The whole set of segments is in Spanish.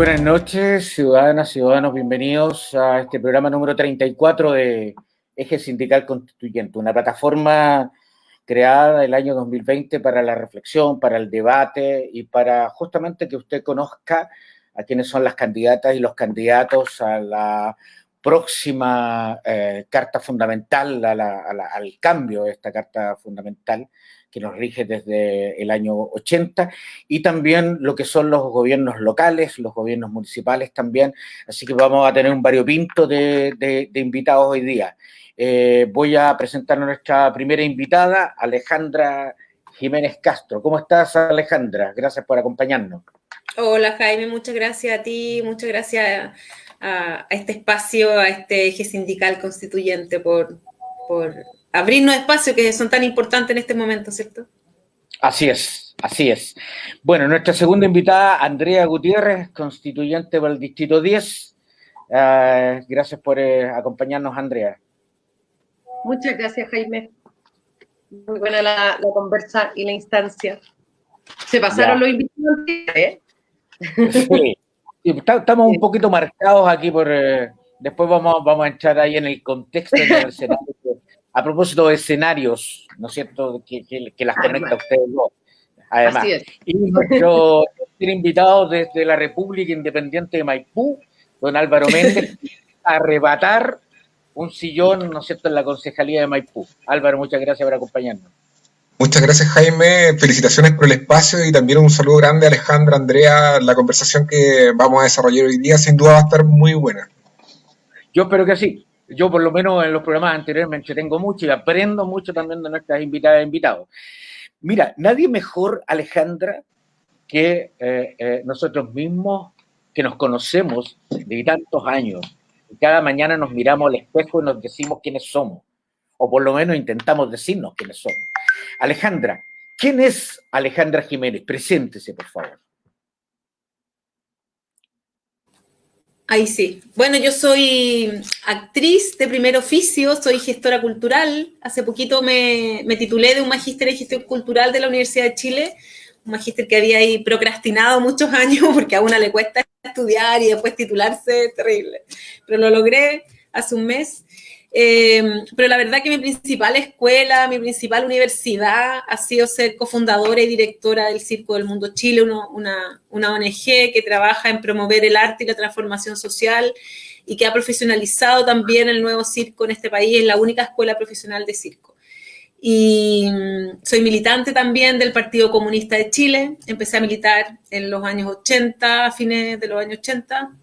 buenas noches, ciudadanas, ciudadanos, bienvenidos a este programa número 34 de Eje Sindical Constituyente, una plataforma creada el año 2020 para la reflexión, para el debate y para justamente que usted conozca a quiénes son las candidatas y los candidatos a la próxima Carta Fundamental, al cambio de esta Carta Fundamental que nos rige desde el año 80, y también lo que son los gobiernos locales, los gobiernos municipales también, así que vamos a tener un variopinto de invitados hoy día. Voy a presentar a nuestra primera invitada, Alejandra Jiménez Castro. ¿Cómo estás, Alejandra? Gracias por acompañarnos. Hola, Jaime, muchas gracias a ti, muchas gracias a este espacio, a este Eje Sindical Constituyente por abrirnos espacios que son tan importantes en este momento, ¿cierto? Así es, así es. Bueno, nuestra segunda invitada, Andrea Gutiérrez, constituyente por el Distrito 10. Gracias por acompañarnos, Andrea. Muchas gracias, Jaime. Muy buena la conversa y la instancia. Se pasaron los invitados, ¿eh? Sí, estamos un poquito marcados aquí por... después vamos a entrar ahí en el contexto del escenario. A propósito de escenarios, ¿no es cierto?, que las conecta a ustedes dos. Además, así es. Y nuestro invitado desde la República Independiente de Maipú, don Álvaro Méndez, a arrebatar un sillón, ¿no es cierto?, en la Concejalía de Maipú. Álvaro, muchas gracias por acompañarnos. Muchas gracias, Jaime. Felicitaciones por el espacio y también un saludo grande a Alejandra, Andrea. La conversación que vamos a desarrollar hoy día sin duda va a estar muy buena. Yo espero que sí. Yo, por lo menos, en los programas anteriores me entretengo mucho y aprendo mucho también de nuestras invitadas e invitados. Mira, nadie mejor, Alejandra, que nosotros mismos, que nos conocemos de tantos años. Y cada mañana nos miramos al espejo y nos decimos quiénes somos. O por lo menos intentamos decirnos quiénes somos. Alejandra, ¿quién es Alejandra Jiménez? Preséntese, por favor. Ahí sí. Bueno, yo soy actriz de primer oficio, soy gestora cultural. Hace poquito me titulé de un magíster en gestión cultural de la Universidad de Chile, un magíster que había ahí procrastinado muchos años porque a una le cuesta estudiar y después titularse, es terrible. Pero lo logré hace un mes. Pero la verdad que mi principal escuela, mi principal universidad ha sido ser cofundadora y directora del Circo del Mundo Chile, una ONG que trabaja en promover el arte y la transformación social y que ha profesionalizado también el nuevo circo en este país, es la única escuela profesional de circo. Y soy militante también del Partido Comunista de Chile, empecé a militar en los años 80, a fines de los años 80,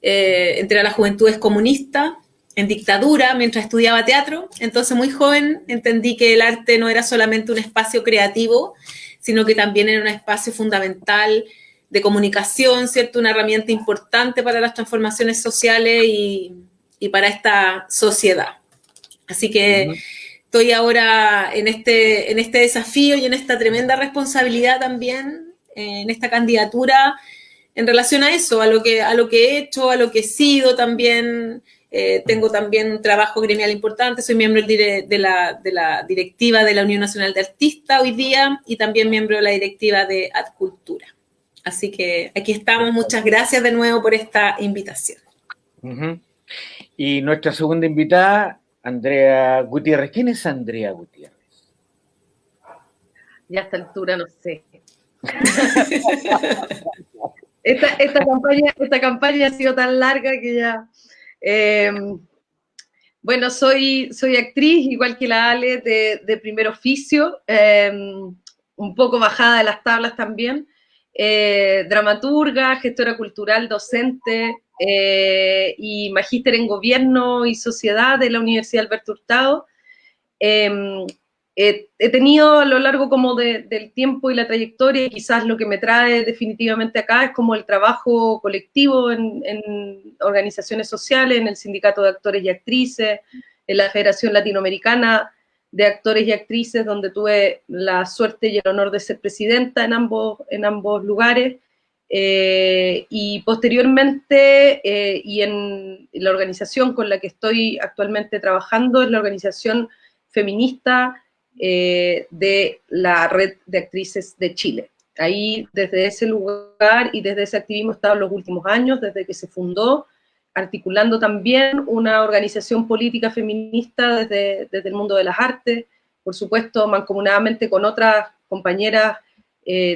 entré a las Juventudes Comunistas, en dictadura, mientras estudiaba teatro. Entonces, muy joven, entendí que el arte no era solamente un espacio creativo, sino que también era un espacio fundamental de comunicación, ¿cierto? Una herramienta importante para las transformaciones sociales y para esta sociedad. Así que estoy ahora en este desafío y en esta tremenda responsabilidad también, en esta candidatura, en relación a eso, a lo que he hecho, a lo que he sido también. Tengo también un trabajo gremial importante, soy miembro de la directiva de la Unión Nacional de Artistas hoy día y también miembro de la directiva de Adcultura. Así que aquí estamos, muchas gracias de nuevo por esta invitación. Y nuestra segunda invitada, Andrea Gutiérrez. ¿Quién es Andrea Gutiérrez? Ya a esta altura no sé. Esta campaña ha sido tan larga que ya... bueno, soy actriz, igual que la Ale, de primer oficio, un poco bajada de las tablas también, dramaturga, gestora cultural, docente y magíster en gobierno y sociedad de la Universidad Alberto Hurtado. He tenido a lo largo como del tiempo y la trayectoria, y quizás lo que me trae definitivamente acá es como el trabajo colectivo en organizaciones sociales, en el Sindicato de Actores y Actrices, en la Federación Latinoamericana de Actores y Actrices, donde tuve la suerte y el honor de ser presidenta en ambos lugares, y posteriormente, y en la organización con la que estoy actualmente trabajando, es la organización feminista de la Red de Actrices de Chile. Ahí, desde ese lugar y desde ese activismo, he estado en los últimos años, desde que se fundó, articulando también una organización política feminista desde el mundo de las artes, por supuesto, mancomunadamente con otras compañeras,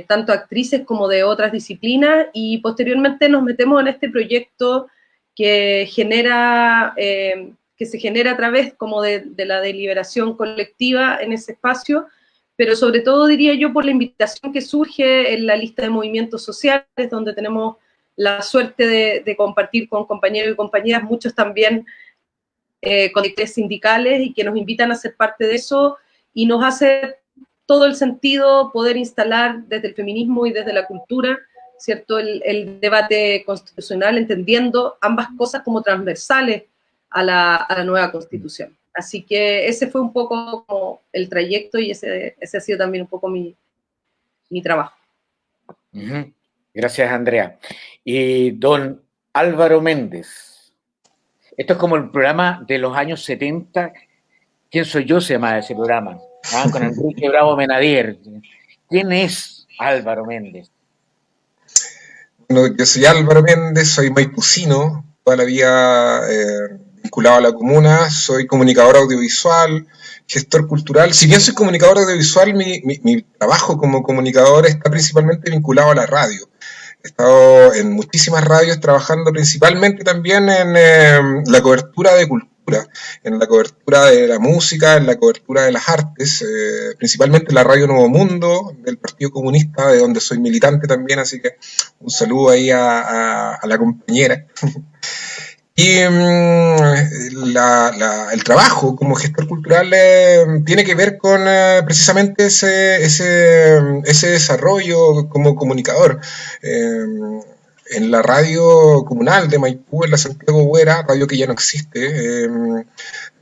tanto actrices como de otras disciplinas, y posteriormente nos metemos en este proyecto que se genera a través como de la deliberación colectiva en ese espacio, pero sobre todo diría yo por la invitación que surge en la lista de movimientos sociales, donde tenemos la suerte de compartir con compañeros y compañeras, muchos también con directrices sindicales, y que nos invitan a ser parte de eso, y nos hace todo el sentido poder instalar desde el feminismo y desde la cultura, ¿cierto?, el debate constitucional, entendiendo ambas cosas como transversales a la nueva Constitución. Así que ese fue un poco como el trayecto, y ese ha sido también un poco mi trabajo. Gracias, Andrea. Y don Álvaro Méndez. Esto es como el programa de los años 70. ¿Quién soy yo? Se llama ese programa. Con Enrique Bravo Menadier. ¿Quién es Álvaro Méndez? Bueno, yo soy Álvaro Méndez, soy maipucino, toda la vida vinculado a la comuna, soy comunicador audiovisual, gestor cultural. Si bien soy comunicador audiovisual, mi trabajo como comunicador está principalmente vinculado a la radio. He estado en muchísimas radios trabajando principalmente también en la cobertura de cultura, en la cobertura de la música, en la cobertura de las artes, principalmente en la Radio Nuevo Mundo, del Partido Comunista, de donde soy militante también, así que un saludo ahí a la compañera. Y el trabajo como gestor cultural tiene que ver con precisamente ese desarrollo como comunicador. En la radio comunal de Maipú, en la Santiago Buera, radio que ya no existe,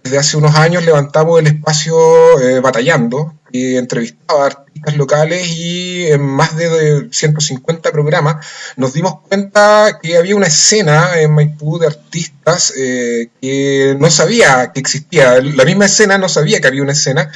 desde hace unos años levantamos el espacio Batallando, y entrevistaba a artistas locales, y en más de 150 programas nos dimos cuenta que había una escena en Maipú de artistas que no sabía que existía. La misma escena no sabía que había una escena.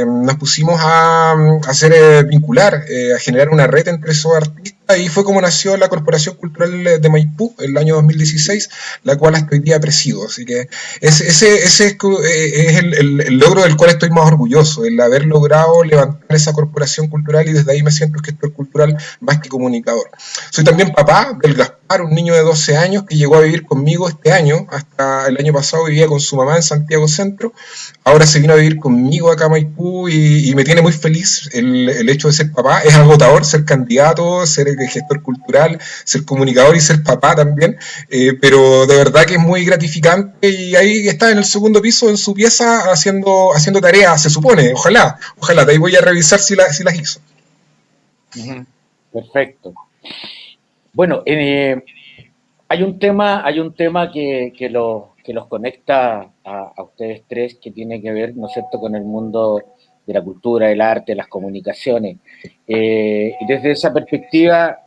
Nos pusimos a hacer vincular, a generar una red entre esos artistas, y fue como nació la Corporación Cultural de Maipú en el año 2016, la cual hasta hoy día presido. Así que ese es el logro del cual estoy más orgulloso, el haber logrado levantar esa corporación cultural, y desde ahí me siento gestor cultural más que comunicador. Soy también papá del Gaspar, un niño de 12 años que llegó a vivir conmigo este año. Hasta el año pasado vivía con su mamá en Santiago Centro, ahora se vino a vivir conmigo acá a Maipú, y me tiene muy feliz el hecho de ser papá. Es agotador ser candidato, ser gestor cultural, ser comunicador y ser papá también, pero de verdad que es muy gratificante, y ahí está en el segundo piso, en su pieza, haciendo tareas, se supone, ojalá, de ahí voy a revisar si las hizo. Perfecto. Bueno, hay un tema que los conecta a ustedes tres, que tiene que ver, ¿no es cierto?, con el mundo de la cultura, el arte, las comunicaciones. Y desde esa perspectiva,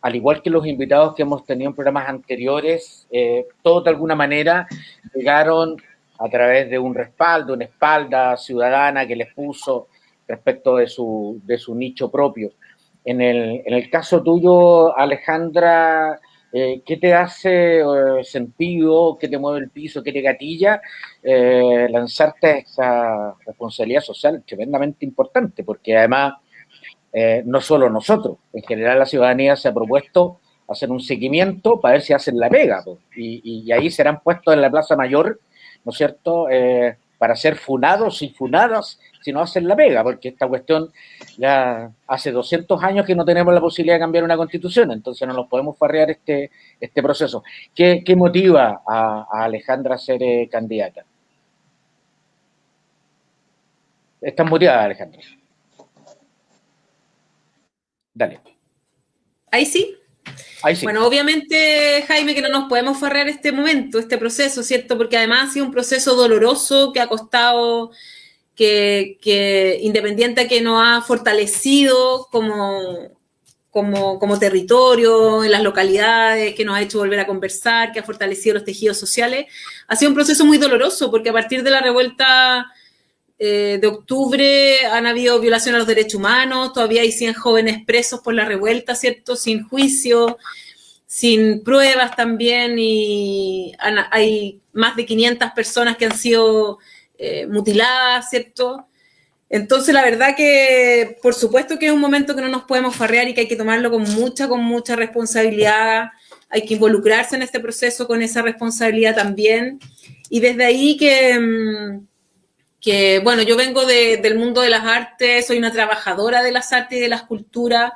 al igual que los invitados que hemos tenido en programas anteriores, todos de alguna manera llegaron a través de un respaldo, una espalda ciudadana que les puso respecto de su nicho propio. En el caso tuyo, Alejandra, ¿qué te hace sentido, qué te mueve el piso, qué te gatilla lanzarte a esa responsabilidad social tremendamente importante? Porque además, no solo nosotros, en general la ciudadanía se ha propuesto hacer un seguimiento para ver si hacen la pega, y ahí serán puestos en la Plaza Mayor, ¿no es cierto?, para ser funados y funadas si no hacen la pega, porque esta cuestión ya hace 200 años que no tenemos la posibilidad de cambiar una constitución, entonces no nos podemos farrear este proceso. ¿Qué motiva a Alejandra a ser candidata? ¿Estás motivada, Alejandra? Dale. ¿Ahí sí? Ahí sí. Bueno, obviamente, Jaime, que no nos podemos farrear este momento, este proceso, ¿cierto? Porque además ha sido un proceso doloroso que ha costado, que independiente que nos ha fortalecido como territorio, en las localidades, que nos ha hecho volver a conversar, que ha fortalecido los tejidos sociales, ha sido un proceso muy doloroso, porque a partir de la revuelta de octubre han habido violaciones a los derechos humanos, todavía hay 100 jóvenes presos por la revuelta, ¿cierto? Sin juicio, sin pruebas también, y hay más de 500 personas que han sido mutiladas, ¿cierto? Entonces, la verdad que, por supuesto que es un momento que no nos podemos farrear y que hay que tomarlo con mucha responsabilidad, hay que involucrarse en este proceso con esa responsabilidad también, y desde ahí que bueno, yo vengo del mundo de las artes, soy una trabajadora de las artes y de las culturas,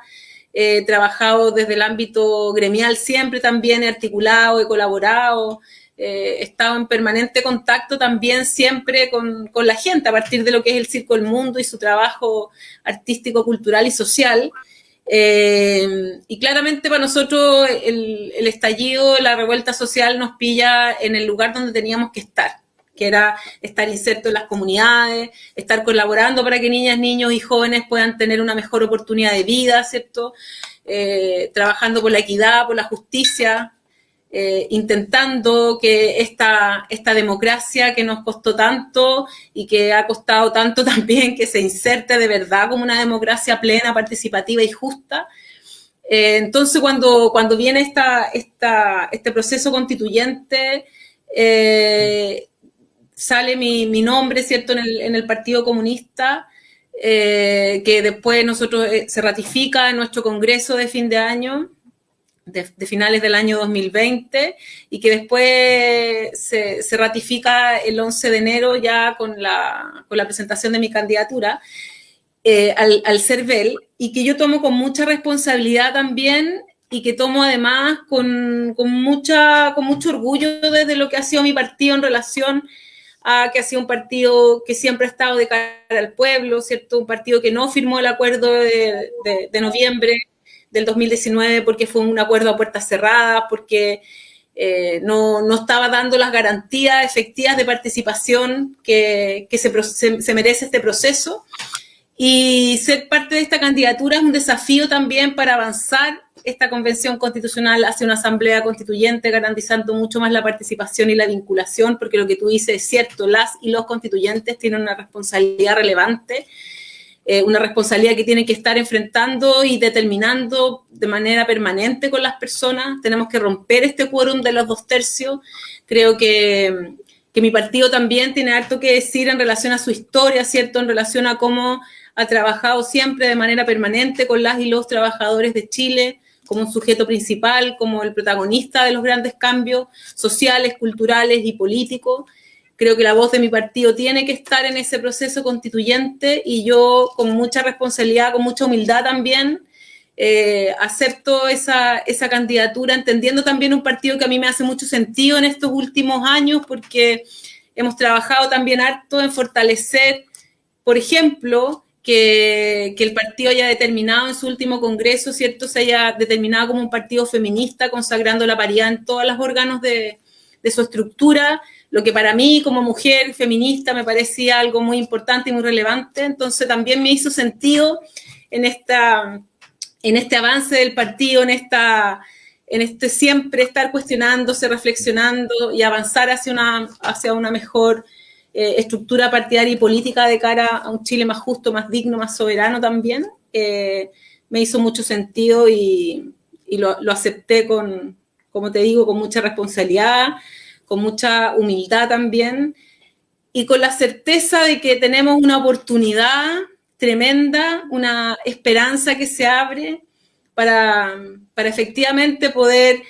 he trabajado desde el ámbito gremial siempre también, he articulado, he colaborado, he estado en permanente contacto también siempre con la gente a partir de lo que es el Circo del Mundo y su trabajo artístico, cultural y social. Y claramente para nosotros el estallido, la revuelta social nos pilla en el lugar donde teníamos que estar, que era estar insertos en las comunidades, estar colaborando para que niñas, niños y jóvenes puedan tener una mejor oportunidad de vida, ¿cierto? Trabajando por la equidad, por la justicia, intentando que esta democracia que nos costó tanto y que ha costado tanto también que se inserte de verdad como una democracia plena, participativa y justa. Entonces, cuando viene este proceso constituyente, sale mi nombre, ¿cierto?, en el Partido Comunista, que después nosotros se ratifica en nuestro congreso de fin de año, de finales del año 2020, y que después se ratifica el 11 de enero ya con la presentación de mi candidatura al CERVEL, y que yo tomo con mucha responsabilidad también, y que tomo además con mucho orgullo desde lo que ha sido mi partido en relación a que ha sido un partido que siempre ha estado de cara al pueblo, ¿cierto? Un partido que no firmó el acuerdo de noviembre del 2019 porque fue un acuerdo a puertas cerradas, porque no estaba dando las garantías efectivas de participación que se merece este proceso. Y ser parte de esta candidatura es un desafío también para avanzar esta convención constitucional hacia una asamblea constituyente, garantizando mucho más la participación y la vinculación, porque lo que tú dices es cierto, las y los constituyentes tienen una responsabilidad relevante, una responsabilidad que tienen que estar enfrentando y determinando de manera permanente con las personas. Tenemos que romper este quórum de los 2/3. Creo que mi partido también tiene harto que decir en relación a su historia, ¿cierto?, en relación a cómo ha trabajado siempre de manera permanente con las y los trabajadores de Chile, como un sujeto principal, como el protagonista de los grandes cambios sociales, culturales y políticos. Creo que la voz de mi partido tiene que estar en ese proceso constituyente, y yo con mucha responsabilidad, con mucha humildad también, acepto esa candidatura, entendiendo también un partido que a mí me hace mucho sentido en estos últimos años, porque hemos trabajado también harto en fortalecer, por ejemplo, que el partido haya determinado en su último congreso, ¿cierto?, se haya determinado como un partido feminista, consagrando la paridad en todos los órganos de su estructura, lo que para mí como mujer feminista me parecía algo muy importante y muy relevante. Entonces también me hizo sentido en este avance del partido, en este siempre estar cuestionándose, reflexionando y avanzar hacia una mejor estructura partidaria y política de cara a un Chile más justo, más digno, más soberano también. Me hizo mucho sentido y lo acepté como te digo, con mucha responsabilidad, con mucha humildad también, y con la certeza de que tenemos una oportunidad tremenda, una esperanza que se abre para efectivamente poder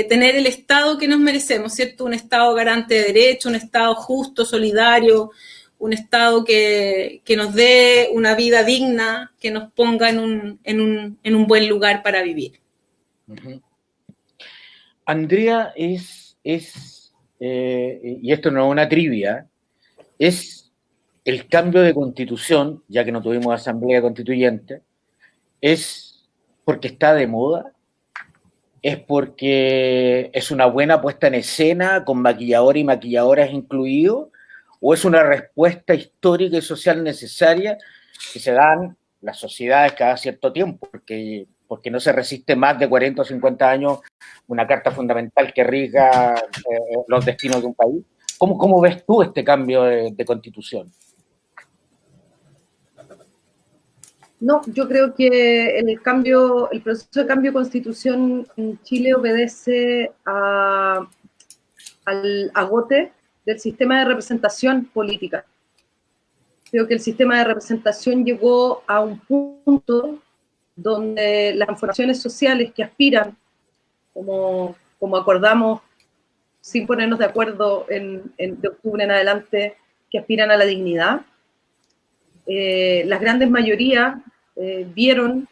tener el Estado que nos merecemos, ¿cierto? Un Estado garante de derechos, un Estado justo, solidario, un Estado que nos dé una vida digna, que nos ponga en un buen lugar para vivir. Uh-huh. Andrea y esto no es una trivia, es el cambio de constitución, ya que no tuvimos asamblea constituyente, es porque está de moda, es porque es una buena puesta en escena con maquilladores y maquilladoras incluidos, o es una respuesta histórica y social necesaria que se dan las sociedades cada cierto tiempo, porque no se resiste más de 40 o 50 años una carta fundamental que rija los destinos de un país. ¿Cómo ves tú este cambio de constitución? No, yo creo que el proceso de cambio de constitución en Chile obedece al agote del sistema de representación política. Creo que el sistema de representación llegó a un punto donde las transformaciones sociales que aspiran, como acordamos, sin ponernos de acuerdo de octubre en adelante, que aspiran a la dignidad, las grandes mayorías vieron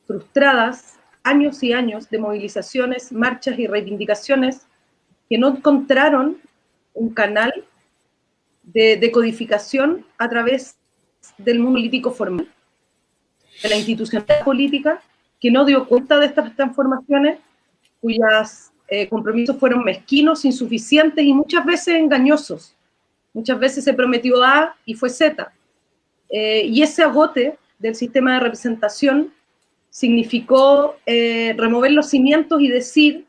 frustradas años y años de movilizaciones, marchas y reivindicaciones que no encontraron un canal de codificación a través del mundo político formal, de la institucionalidad política, que no dio cuenta de estas transformaciones, cuyos compromisos fueron mezquinos, insuficientes y muchas veces engañosos. Muchas veces se prometió A y fue Z. Y ese agote del sistema de representación significó remover los cimientos y decir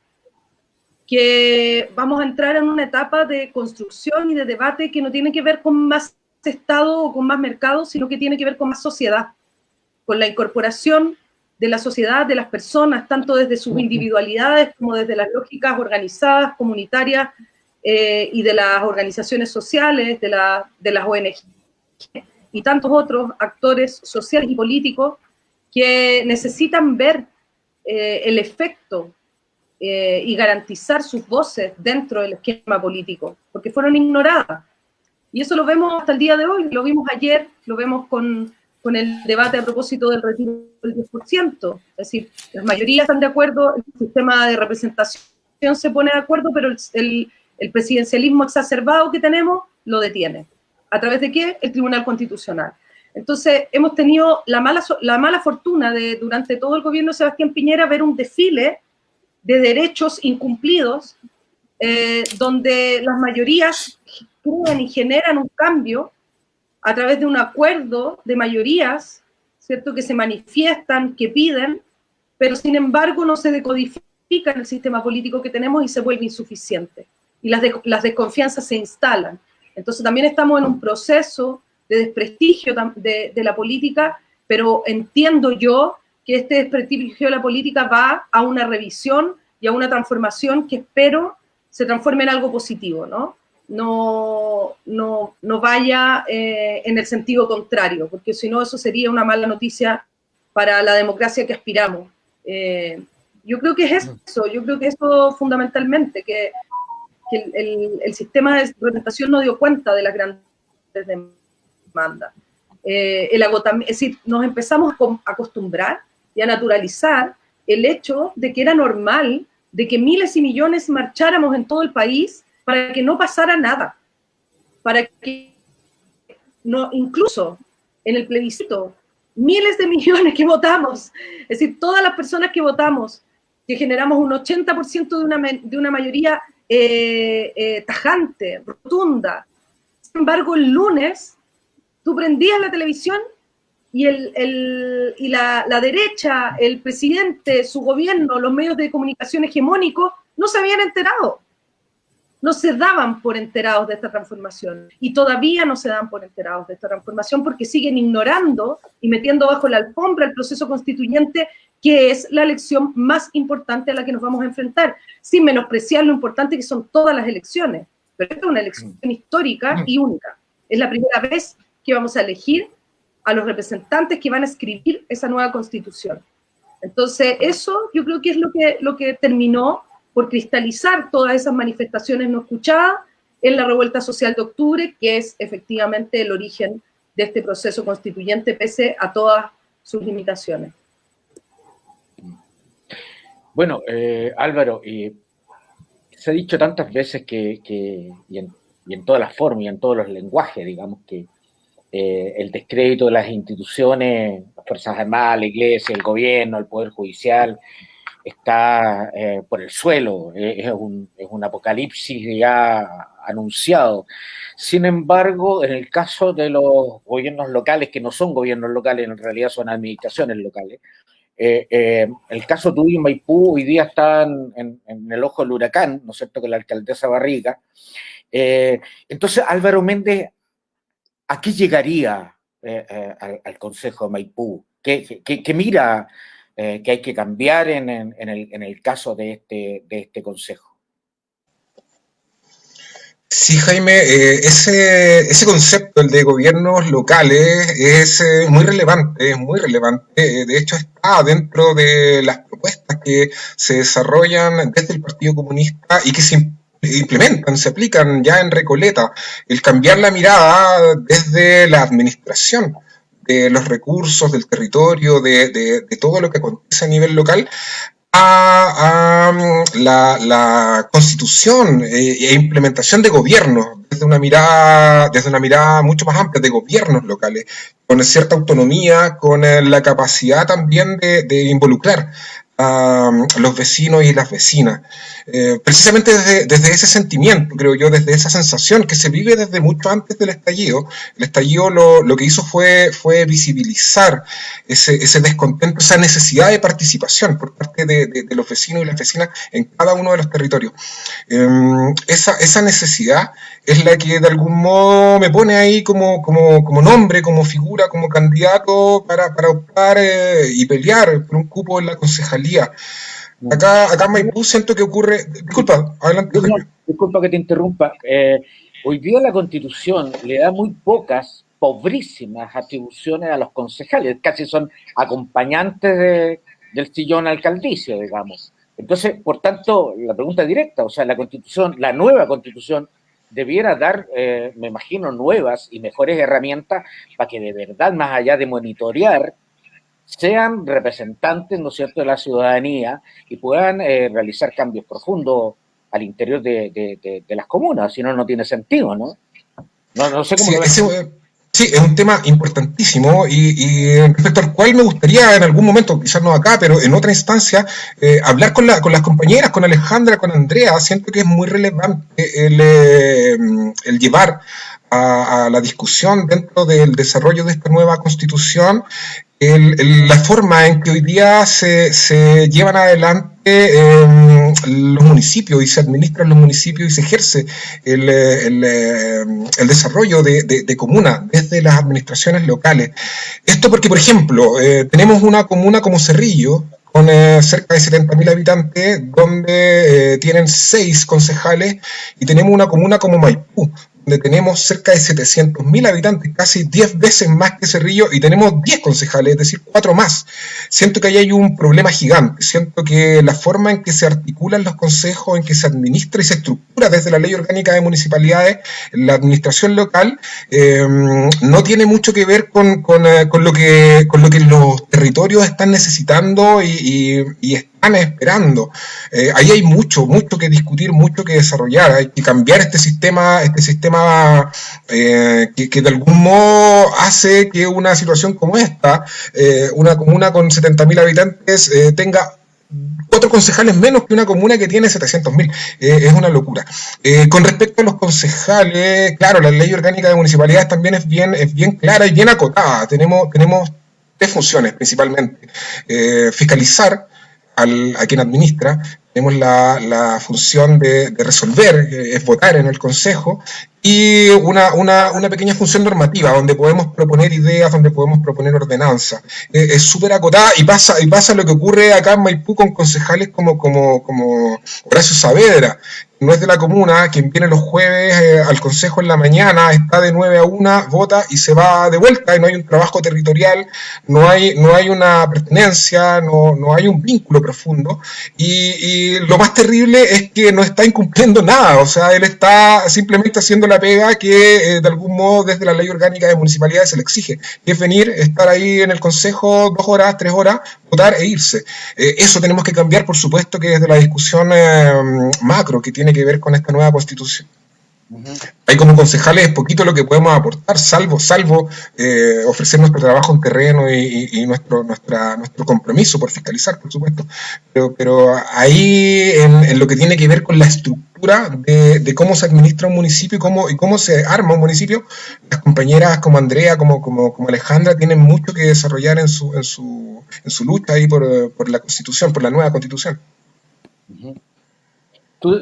que vamos a entrar en una etapa de construcción y de debate que no tiene que ver con más Estado o con más mercado, sino que tiene que ver con más sociedad, con la incorporación de la sociedad, de las personas, tanto desde sus individualidades como desde las lógicas organizadas, comunitarias y de las organizaciones sociales, de las ONG y tantos otros actores sociales y políticos que necesitan ver el efecto y garantizar sus voces dentro del esquema político, porque fueron ignoradas. Y eso lo vemos hasta el día de hoy, lo vimos ayer, lo vemos con el debate a propósito del retiro del 10%. Es decir, las mayorías están de acuerdo, el sistema de representación se pone de acuerdo, pero el presidencialismo exacerbado que tenemos lo detiene. ¿A través de qué? El Tribunal Constitucional. Entonces, hemos tenido la mala fortuna de, durante todo el gobierno de Sebastián Piñera, ver un desfile de derechos incumplidos, donde las mayorías creen y generan un cambio a través de un acuerdo de mayorías, ¿cierto?, que se manifiestan, que piden, pero sin embargo no se decodifica en el sistema político que tenemos y se vuelve insuficiente. Y las desconfianzas se instalan. Entonces también estamos en un proceso de desprestigio de la política, pero entiendo yo que este desprestigio de la política va a una revisión y a una transformación que espero se transforme en algo positivo, ¿no? No vaya en el sentido contrario, porque si no eso sería una mala noticia para la democracia que aspiramos. Yo creo que es eso, yo creo que eso fundamentalmente, que el sistema de representación no dio cuenta de las grandes demandas. El agotamiento, es decir, nos empezamos a acostumbrar y a naturalizar el hecho de que era normal de que miles y millones marcháramos en todo el país para que no pasara nada, para que no, incluso en el plebiscito, miles de millones que votamos, es decir, todas las personas que votamos, que generamos un 80% de una mayoría tajante, rotunda. Sin embargo, el lunes tú prendías la televisión y la derecha, el presidente, su gobierno, los medios de comunicación hegemónicos no se habían enterado. No se daban por enterados de esta transformación y todavía no se dan por enterados de esta transformación porque siguen ignorando y metiendo bajo la alfombra el proceso constituyente, que es la elección más importante a la que nos vamos a enfrentar, sin menospreciar lo importante que son todas las elecciones. Pero esta es una elección histórica y única. Es la primera vez que vamos a elegir a los representantes que van a escribir esa nueva constitución. Entonces, eso yo creo que es lo que terminó por cristalizar todas esas manifestaciones no escuchadas en la revuelta social de octubre, que es efectivamente el origen de este proceso constituyente, pese a todas sus limitaciones. Bueno, Álvaro, se ha dicho tantas veces y en todas las formas y en todos los lenguajes, digamos, que el descrédito de las instituciones, las Fuerzas Armadas, la Iglesia, el gobierno, el Poder Judicial, está por el suelo, es un apocalipsis ya anunciado. Sin embargo, en el caso de los gobiernos locales, que no son gobiernos locales, en realidad son administraciones locales, el caso tuyo en Maipú hoy día está en el ojo del huracán, ¿no es cierto?, con la alcaldesa Barriga. Entonces, Álvaro Méndez, ¿a qué llegaría al Consejo de Maipú? ¿Qué mira que hay que cambiar en el caso de este Consejo? Sí, Jaime, ese concepto, el de gobiernos locales, es muy relevante, es muy relevante. De hecho, está dentro de las propuestas que se desarrollan desde el Partido Comunista y que se implementan, se aplican ya en Recoleta. El cambiar la mirada desde la administración de los recursos, del territorio, de todo lo que acontece a nivel local, a la constitución e implementación de gobiernos desde una mirada mucho más amplia de gobiernos locales, con cierta autonomía, con la capacidad también de involucrar a los vecinos y las vecinas. Precisamente desde ese sentimiento, creo yo, desde esa sensación que se vive desde mucho antes del estallido. El estallido lo que hizo fue visibilizar ese descontento, esa necesidad de participación por parte de los vecinos y las vecinas en cada uno de los territorios. Esa necesidad es la que de algún modo me pone ahí como nombre, como figura, como candidato para optar y pelear por un cupo en la concejalía. Acá en Maipú siento que ocurre... Disculpa, adelante. Disculpa que te interrumpa. Hoy día la Constitución le da muy pocas, pobrísimas atribuciones a los concejales, casi son acompañantes del sillón alcaldicio, digamos. Entonces, por tanto, la pregunta es directa, o sea, la Constitución, la nueva Constitución, debiera dar, me imagino, nuevas y mejores herramientas para que de verdad, más allá de monitorear, sean representantes, ¿no es cierto?, de la ciudadanía y puedan realizar cambios profundos al interior de las comunas, si no, no tiene sentido, ¿no? No sé cómo sí, sí, es un tema importantísimo y respecto al cual me gustaría en algún momento, quizás no acá, pero en otra instancia, hablar con las compañeras, con Alejandra, con Andrea. Siento que es muy relevante el llevar a la discusión dentro del desarrollo de esta nueva constitución la forma en que hoy día se llevan adelante los municipios y se administran los municipios y se ejerce el desarrollo de comunas desde las administraciones locales. Esto porque, por ejemplo, tenemos una comuna como Cerrillo, con cerca de 70.000 habitantes, donde tienen 6 concejales, y tenemos una comuna como Maipú, donde tenemos cerca de 700.000 habitantes, casi 10 veces más que Cerrillo, y tenemos 10 concejales, es decir, 4 más. Siento que ahí hay un problema gigante. Siento que la forma en que se articulan los consejos, en que se administra y se estructura desde la Ley Orgánica de Municipalidades, la administración local, no tiene mucho que ver con lo que los territorios están necesitando y están esperando. Ahí hay mucho que discutir, mucho que desarrollar. Hay que cambiar este sistema que de algún modo hace que una situación como esta, una comuna con 70.000 habitantes, tenga 4 concejales menos que una comuna que tiene 700.000. Es una locura. Con respecto a los concejales, claro, la Ley Orgánica de Municipalidades también es bien clara y bien acotada. Tenemos 3 funciones principalmente. Fiscalizar a quien administra. Tenemos la función de resolver, es votar en el Consejo, y una pequeña función normativa, donde podemos proponer ideas, donde podemos proponer ordenanzas. Es súper acotada, y pasa lo que ocurre acá en Maipú con concejales como Horacio Saavedra, no es de la comuna, quien viene los jueves al Consejo en la mañana, está de 9 a 1, vota y se va de vuelta, y no hay un trabajo territorial, no hay una pertenencia, no hay un vínculo profundo, y lo más terrible es que no está incumpliendo nada. O sea, él está simplemente haciendo la pega que de algún modo desde la Ley Orgánica de Municipalidades se le exige, que es venir, estar ahí en el Consejo 2 horas, 3 horas, votar e irse. Eso tenemos que cambiar, por supuesto, que desde la discusión macro que tiene que ver con esta nueva Constitución. Hay como concejales poquito lo que podemos aportar, salvo ofrecer nuestro trabajo en terreno y nuestro compromiso por fiscalizar, por supuesto. Pero ahí en lo que tiene que ver con la estructura de cómo se administra un municipio y cómo se arma un municipio, las compañeras como Andrea, como Alejandra, tienen mucho que desarrollar en su lucha ahí por la Constitución, por la nueva Constitución.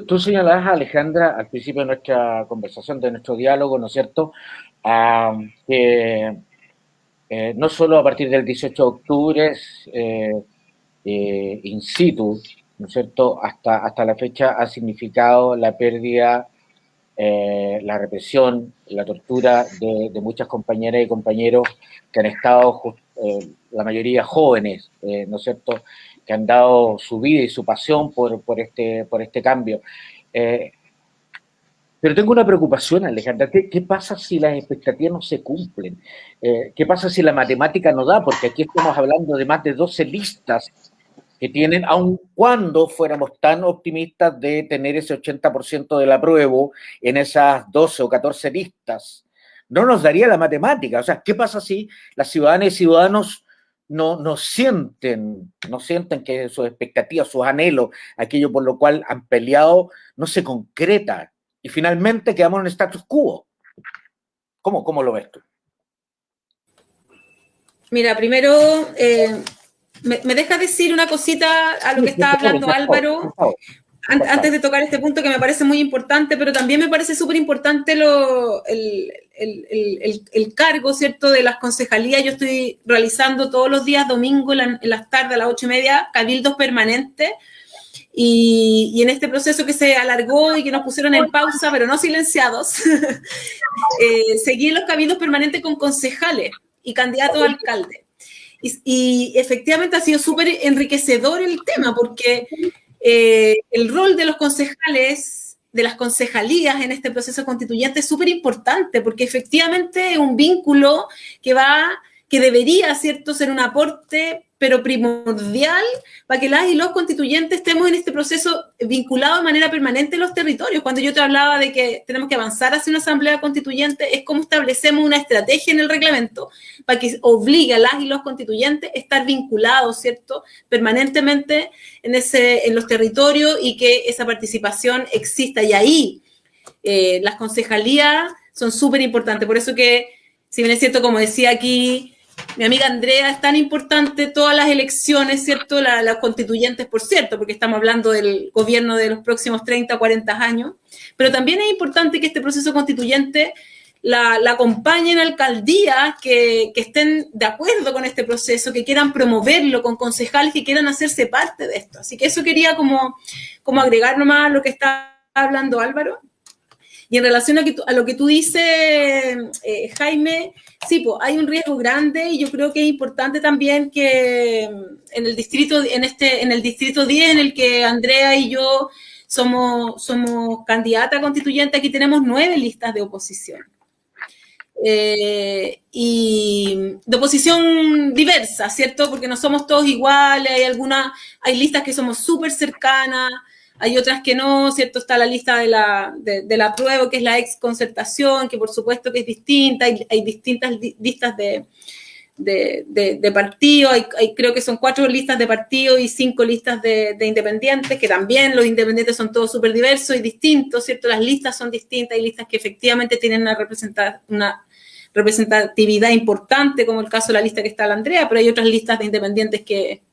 Tú señalabas, Alejandra, al principio de nuestra conversación, de nuestro diálogo, ¿no es cierto?, que no solo a partir del 18 de octubre, in situ, ¿no es cierto?, hasta la fecha ha significado la pérdida, la represión, la tortura de muchas compañeras y compañeros que han estado, la mayoría jóvenes, ¿no es cierto?, que han dado su vida y su pasión por este cambio. Pero tengo una preocupación, Alejandra. ¿Qué pasa si las expectativas no se cumplen? ¿Qué pasa si la matemática no da? Porque aquí estamos hablando de más de 12 listas que tienen, aun cuando fuéramos tan optimistas de tener ese 80% del apruebo en esas 12 o 14 listas, no nos daría la matemática. O sea, ¿qué pasa si las ciudadanas y ciudadanos no sienten que sus expectativas, sus anhelos, aquello por lo cual han peleado, no se concreta y finalmente quedamos en status quo? ¿Cómo lo ves tú? Mira, primero, ¿me dejas decir una cosita a lo que estaba hablando Álvaro? Antes de tocar este punto que me parece muy importante, pero también me parece súper importante el cargo, ¿cierto?, de las concejalías. Yo estoy realizando todos los días, domingo, en las tardes, a las 8:30, cabildos permanentes. Y en este proceso que se alargó y que nos pusieron en pausa, pero no silenciados, seguí en los cabildos permanentes con concejales y candidatos a alcalde. Y efectivamente ha sido súper enriquecedor el tema, porque el rol de los concejales, de las concejalías en este proceso constituyente es súper importante, porque efectivamente es un vínculo que debería, ¿cierto?, ser un aporte, pero primordial, para que las y los constituyentes estemos en este proceso vinculados de manera permanente en los territorios. Cuando yo te hablaba de que tenemos que avanzar hacia una asamblea constituyente, es como establecemos una estrategia en el reglamento para que obligue a las y los constituyentes a estar vinculados, ¿cierto?, permanentemente en los territorios, y que esa participación exista. Y ahí las concejalías son súper importantes. Por eso que, si bien es cierto, como decía aquí mi amiga Andrea, es tan importante todas las elecciones, ¿cierto?, las constituyentes, por cierto, porque estamos hablando del gobierno de los próximos 30 o 40 años, pero también es importante que este proceso constituyente la acompañen alcaldías que estén de acuerdo con este proceso, que quieran promoverlo, con concejales que quieran hacerse parte de esto. Así que eso quería como agregar nomás a lo que está hablando Álvaro. Y en relación a lo que tú dices, Jaime, sí, pues hay un riesgo grande, y yo creo que es importante también que en el distrito 10, en el que Andrea y yo somos candidata constituyente, aquí tenemos 9 listas de oposición. Y de oposición diversa, ¿cierto? Porque no somos todos iguales, hay listas que somos súper cercanas, hay otras que no, ¿cierto? Está la lista de la apruebo, que es la ex concertación, que por supuesto que es distinta, hay distintas listas de partido, creo que son 4 listas de partido y 5 listas de independientes, que también los independientes son todos súper diversos y distintos, ¿cierto? Las listas son distintas, hay listas que efectivamente tienen una representatividad importante, como el caso de la lista que está la Andrea, pero hay otras listas de independientes que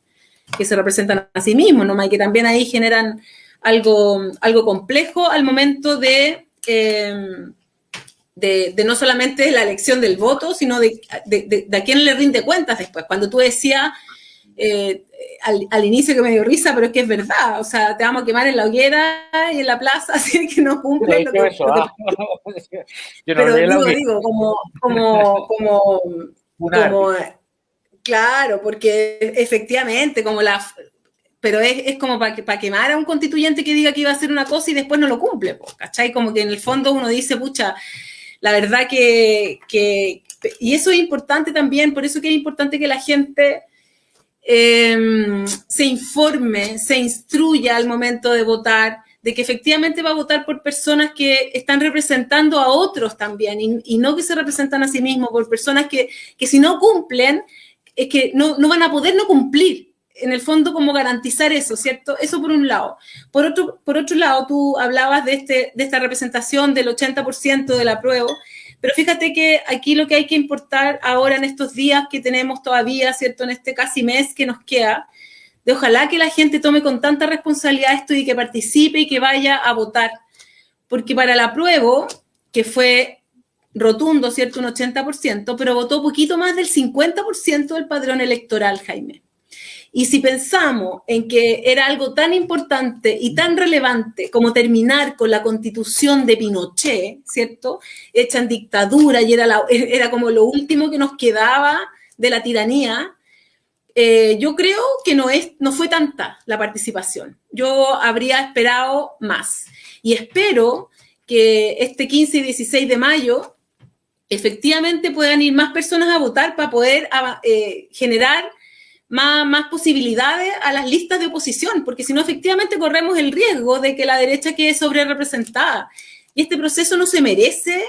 se representan a sí mismos, ¿no? Y que también ahí generan algo complejo al momento de no solamente la elección del voto, sino de a quién le rinde cuentas después. Cuando tú decías al inicio, que me dio risa, pero es que es verdad, o sea, te vamos a quemar en la hoguera y en la plaza, así que no cumple lo que... Pero digo, como claro, porque efectivamente, pero es como para quemar a un constituyente que diga que iba a hacer una cosa y después no lo cumple, ¿cachai? Como que en el fondo uno dice, pucha, la verdad que y eso es importante también, por eso que es importante que la gente se informe, se instruya al momento de votar, de que efectivamente va a votar por personas que están representando a otros también, y no que se representan a sí mismos, por personas que si no cumplen, es que no van a poder no cumplir. En el fondo, como garantizar eso, ¿cierto? Eso por un lado. Por otro lado, tú hablabas de esta representación del 80% del apruebo, pero fíjate que aquí lo que hay que importar ahora en estos días que tenemos todavía, ¿cierto?, en este casi mes que nos queda, de ojalá que la gente tome con tanta responsabilidad esto y que participe y que vaya a votar. Porque para el apruebo, que fue rotundo, ¿cierto? Un 80%, pero votó poquito más del 50% del padrón electoral, Jaime. Y si pensamos en que era algo tan importante y tan relevante como terminar con la Constitución de Pinochet, ¿cierto? Hecha en dictadura y era como lo último que nos quedaba de la tiranía, yo creo que no fue tanta la participación. Yo habría esperado más. Y espero que este 15 y 16 de mayo efectivamente puedan ir más personas a votar para poder generar más posibilidades a las listas de oposición, porque si no, efectivamente corremos el riesgo de que la derecha quede sobre representada. Y este proceso no se merece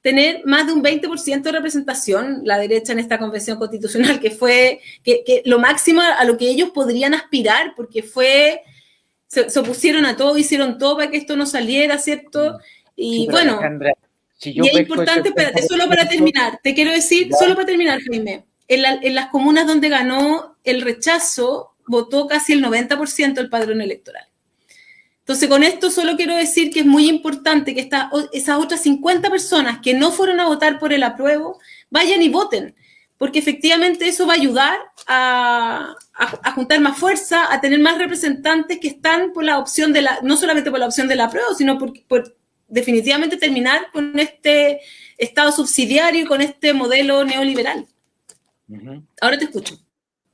tener más de un 20% de representación, la derecha en esta convención constitucional, que fue que lo máximo a lo que ellos podrían aspirar, porque se opusieron a todo, hicieron todo para que esto no saliera, ¿cierto? Y sí, bueno, Alejandra, si yo y es importante, espérate, solo para terminar, te quiero decir, solo para terminar, Jaime, en las comunas donde ganó el rechazo, votó casi el 90% el padrón electoral. Entonces, con esto solo quiero decir que es muy importante que esas otras 50 personas que no fueron a votar por el apruebo, vayan y voten, porque efectivamente eso va a ayudar a juntar más fuerza, a tener más representantes que están por la opción no solamente por la opción del apruebo, sino por definitivamente terminar con este Estado subsidiario y con este modelo neoliberal. Ahora te escucho.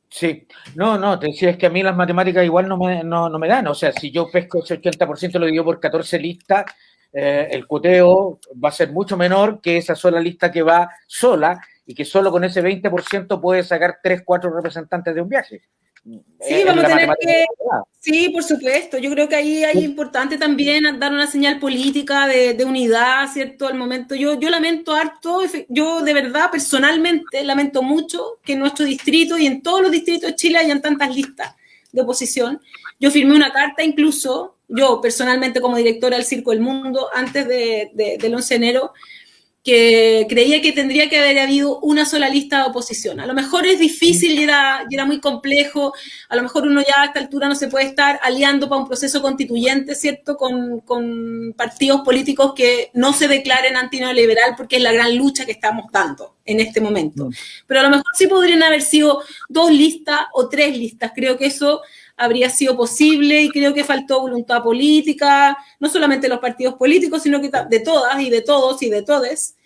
Sí, no, te decía, es que a mí las matemáticas igual no me dan, o sea, si yo pesco ese 80% lo divido por 14 listas, el cuoteo va a ser mucho menor que esa sola lista que va sola y que solo con ese 20% puede sacar 3, 4 representantes de un viaje. Sí, vamos a tener que... Sí, por supuesto. Yo creo que ahí es importante también dar una señal política de unidad, ¿cierto? Al momento, yo lamento harto, yo de verdad, personalmente, lamento mucho que en nuestro distrito y en todos los distritos de Chile hayan tantas listas de oposición. Yo firmé una carta incluso, yo personalmente como directora del Circo del Mundo, antes del 11 de enero, que creía que tendría que haber habido una sola lista de oposición. A lo mejor es difícil y era muy complejo, a lo mejor uno ya a esta altura no se puede estar aliando para un proceso constituyente, ¿cierto?, con partidos políticos que no se declaren antineoliberal, porque es la gran lucha que estamos dando en este momento. Pero a lo mejor sí podrían haber sido 2 listas o 3 listas, creo que eso habría sido posible y creo que faltó voluntad política, no solamente de los partidos políticos, sino que de todas y de todos y de todes.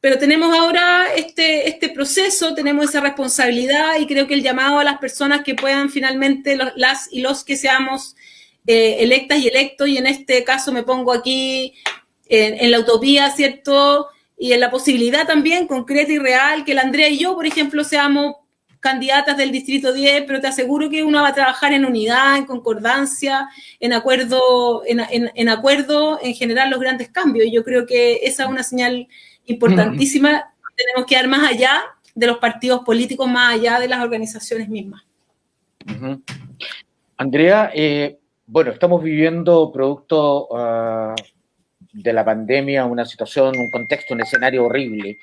Pero tenemos ahora este proceso, tenemos esa responsabilidad y creo que el llamado a las personas que puedan finalmente, las y los que seamos electas y electos, y en este caso me pongo aquí en la utopía, ¿cierto? Y en la posibilidad también concreta y real que la Andrea y yo, por ejemplo, seamos candidatas del Distrito 10, pero te aseguro que uno va a trabajar en unidad, en concordancia, en acuerdo, en generar los grandes cambios. Y yo creo que esa es una señal importantísima. Tenemos que ir más allá de los partidos políticos, más allá de las organizaciones mismas. Andrea, bueno, estamos viviendo producto de la pandemia una situación, un contexto, un escenario horrible.